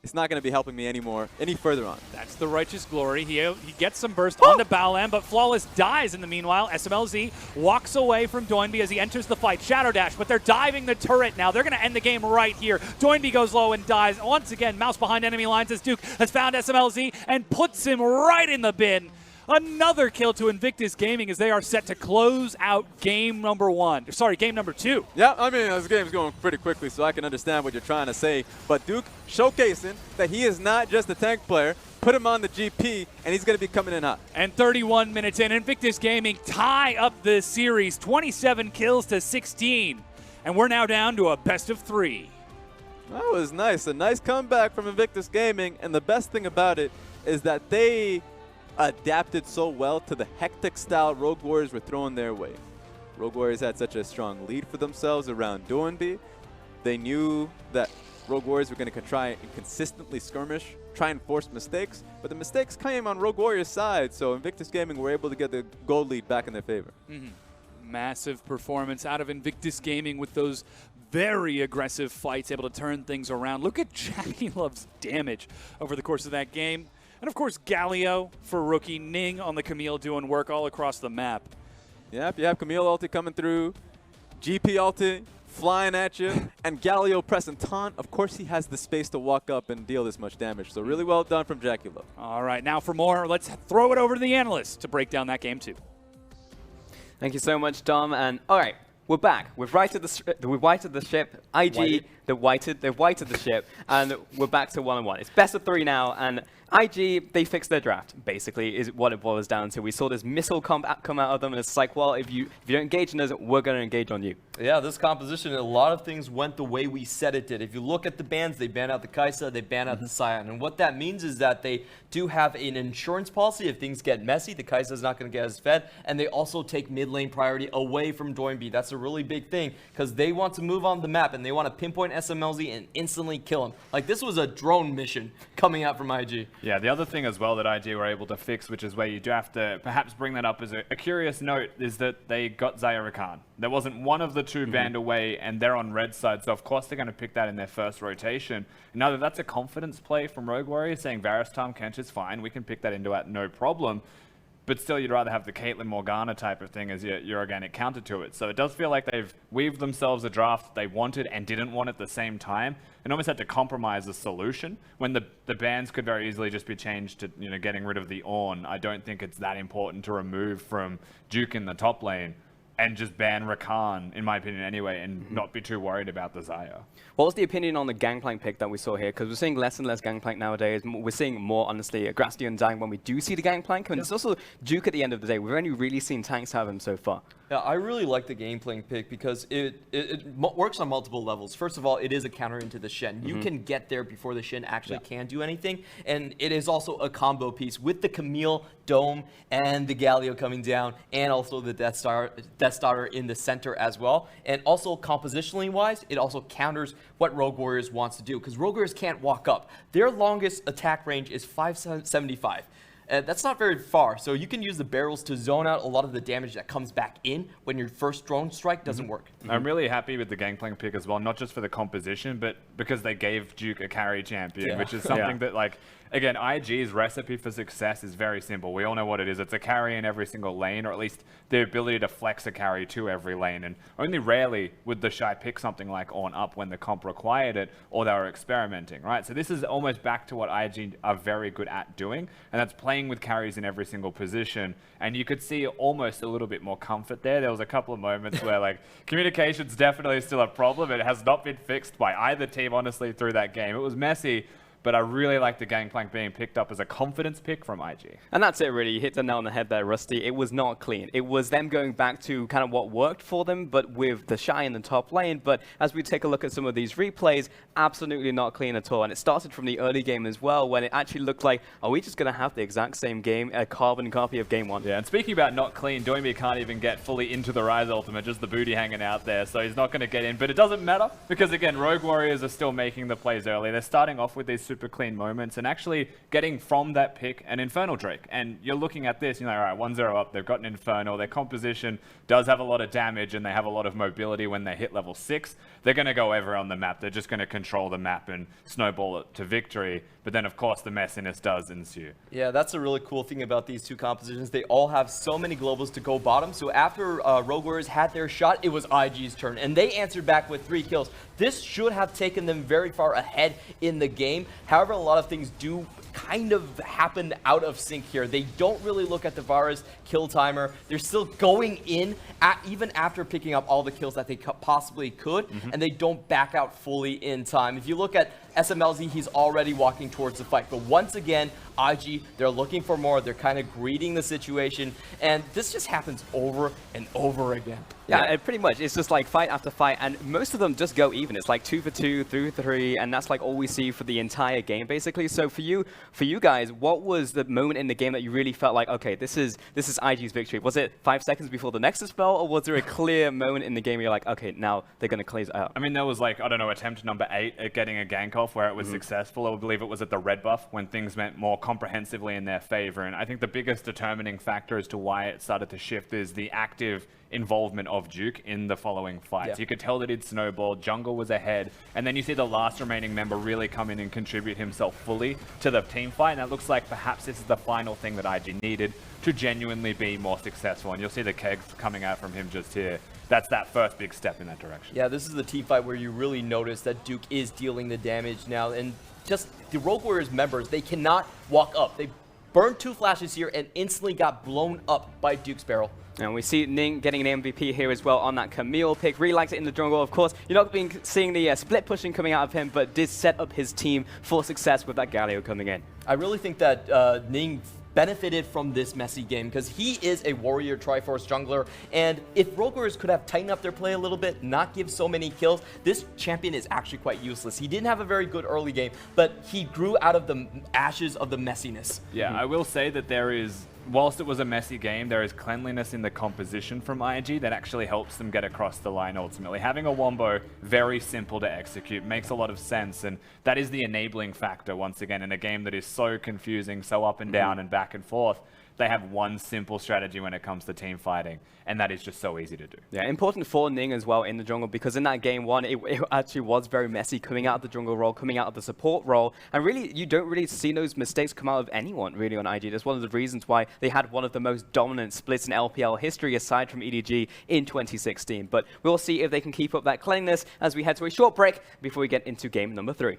it's not going to be helping me any further on. That's the Righteous Glory. He gets some burst onto Balan, but Flawless dies in the meanwhile. SMLZ walks away from Doinby as he enters the fight. Shadow Dash, but they're diving the turret now. They're going to end the game right here. Doinby goes low and dies. Once again, Mouse behind enemy lines as Duke has found SMLZ and puts him right in the bin. Another kill to Invictus Gaming as they are set to close out game number 2. Yeah, I mean, this game's going pretty quickly, so I can understand what you're trying to say. But Duke showcasing that he is not just a tank player. Put him on the GP, and he's going to be coming in hot. And 31 minutes in, Invictus Gaming tie up the series, 27 kills to 16. And we're now down to a best of 3. That was nice. A nice comeback from Invictus Gaming, and the best thing about it is that they adapted so well to the hectic style Rogue Warriors were throwing their way. Rogue Warriors had such a strong lead for themselves around Doinby. They knew that Rogue Warriors were going to try and consistently skirmish, try and force mistakes, but the mistakes came on Rogue Warriors' side, so Invictus Gaming were able to get the gold lead back in their favor. Massive performance out of Invictus Gaming with those very aggressive fights, able to turn things around. Look at Jackie Love's damage over the course of that game. And of course, Gallio for rookie, Ning on the Camille doing work all across the map. Yep, you have Camille ulti coming through, GP ulti flying at you, and Gallio pressing taunt. Of course, he has the space to walk up and deal this much damage. So really well done from Jackie Love. All right, now for more, let's throw it over to the analysts to break down that game 2. Thank you so much, Dom. And all right, we're back. We've whited the ship. IG, they've whited the ship, and we're back to 1-1. It's best of 3 now, and IG, they fixed their draft, basically, is what it boils down to. We saw this missile come out of them, and it's like, well, if you don't engage in us, we're going to engage on you. Yeah, this composition, a lot of things went the way we said it did. If you look at the bans, they ban out the Kai'Sa, they ban out the Scion. And what that means is that they do have an insurance policy. If things get messy, the Kai'Sa is not going to get as fed. And they also take mid lane priority away from Doinby. That's a really big thing because they want to move on the map and they want to pinpoint Smlc and instantly kill him. Like, this was a drone mission coming out from IG. Yeah, the other thing as well that IG were able to fix, which is where you do have to perhaps bring that up as a curious note, is that they got Xayah Rakan. There wasn't one of the two banned away, and they're on red side, so of course they're going to pick that in their first rotation. Now that that's a confidence play from Rogue Warriors, saying Varus Tom Kench is fine, we can pick that into it, no problem. But still, you'd rather have the Caitlyn Morgana type of thing as your organic counter to it. So it does feel like they've weaved themselves a draft they wanted and didn't want at the same time, and almost had to compromise the solution when the bans could very easily just be changed to, you know, getting rid of the Ornn. I don't think it's that important to remove from Duke in the top lane and just ban Rakan, in my opinion anyway, and not be too worried about the Xayah. What was the opinion on the Gangplank pick that we saw here? Because we're seeing less and less Gangplank nowadays. We're seeing more, honestly, Grastian dying when we do see the Gangplank. And it's also Duke at the end of the day. We've only really seen tanks have him so far. Yeah, I really like the Gangplank pick because it works on multiple levels. First of all, it is a counter into the Shen. You can get there before the Shen actually can do anything. And it is also a combo piece with the Camille, Dome, and the Gallio coming down, and also the Death Star in the center as well. And also compositionally wise, it also counters what Rogue Warriors wants to do, because Rogue Warriors can't walk up. Their longest attack range is 575. That's not very far, so you can use the barrels to zone out a lot of the damage that comes back in when your first drone strike doesn't work. I'm really happy with the Gangplank pick as well, not just for the composition, but because they gave Duke a carry champion, which is something that, like, again, IG's recipe for success is very simple. We all know what it is. It's a carry in every single lane, or at least the ability to flex a carry to every lane. And only rarely would the Shy pick something like Ornn up when the comp required it, or they were experimenting, right? So this is almost back to what IG are very good at doing, and that's playing with carries in every single position. And you could see almost a little bit more comfort there. There was a couple of moments where, like, communication's definitely still a problem. It has not been fixed by either team, honestly, through that game. It was messy, but I really like the Gangplank being picked up as a confidence pick from IG. And that's it, really. You hit the nail on the head there, Rusty. It was not clean. It was them going back to kind of what worked for them, but with the Shy in the top lane. But as we take a look at some of these replays, absolutely not clean at all. And it started from the early game as well, when it actually looked like, are we just going to have the exact same game, a carbon copy of game 1? Yeah, and speaking about not clean, Doinby can't even get fully into the Rhys ultimate, just the booty hanging out there, so he's not going to get in. But it doesn't matter, because again, Rogue Warriors are still making the plays early. They're starting off with these super clean moments and actually getting from that pick an Infernal Drake. And you're looking at this, you're like, all right, 1-0 up, they've got an Infernal. Their composition does have a lot of damage and they have a lot of mobility when they hit level 6. They're going to go everywhere on the map. They're just going to control the map and snowball it to victory. But then, of course, the messiness does ensue. Yeah, that's a really cool thing about these two compositions. They all have so many globals to go bottom. So after Rogue Warriors had their shot, it was IG's turn. And they answered back with 3 kills. This should have taken them very far ahead in the game. However, a lot of things do kind of happened out of sync here. They don't really look at the Varus kill timer. They're still going in, even after picking up all the kills that they possibly could, and they don't back out fully in time. If you look at SMLZ, he's already walking towards the fight. But once again, IG, they're looking for more. They're kind of greeting the situation. And this just happens over and over again. Yeah, pretty much. It's just like fight after fight, and most of them just go even. It's like 2 for 2, 3 for 3, and that's like all we see for the entire game, basically. So for you guys, what was the moment in the game that you really felt like, okay, this is IG's victory? Was it 5 seconds before the Nexus fell, or was there a clear moment in the game where you're like, okay, now they're going to close it out? I mean, there was like, I don't know, attempt number 8 at getting a gank off where it was successful. I believe it was at the red buff when things went more comprehensively in their favor. And I think the biggest determining factor as to why it started to shift is the active involvement of Duke in the following fights. You could tell that he'd snowballed, jungle was ahead, and then you see the last remaining member really come in and contribute himself fully to the team fight, and it looks like perhaps this is the final thing that IG needed to genuinely be more successful, and you'll see the kegs coming out from him just here. That's that first big step in that direction. Yeah, this is the team fight where you really notice that Duke is dealing the damage now, and just the Rogue Warriors members, they cannot walk up. They burned 2 flashes here and instantly got blown up by Duke's barrel. And we see Ning getting an MVP here as well on that Camille pick. Really likes it in the jungle. Of course, you're not seeing the split pushing coming out of him, but did set up his team for success with that Gallio coming in. I really think that Ning benefited from this messy game because he is a warrior Triforce jungler, and if Rogue Warriors could have tightened up their play a little bit, not give so many kills, this champion is actually quite useless. He didn't have a very good early game, but he grew out of the ashes of the messiness. Yeah, I will say that there is, whilst it was a messy game, there is cleanliness in the composition from IG that actually helps them get across the line ultimately. Having a Huambo, very simple to execute, makes a lot of sense, and that is the enabling factor once again in a game that is so confusing, so up and down and back and forth. They have one simple strategy when it comes to team fighting, and that is just so easy to do. Yeah, important for Ning as well in the jungle, because in that game 1, it actually was very messy coming out of the jungle role, coming out of the support role, and really, you don't really see those mistakes come out of anyone really on IG. That's one of the reasons why they had one of the most dominant splits in LPL history aside from EDG in 2016. But we'll see if they can keep up that cleanliness as we head to a short break before we get into game number 3.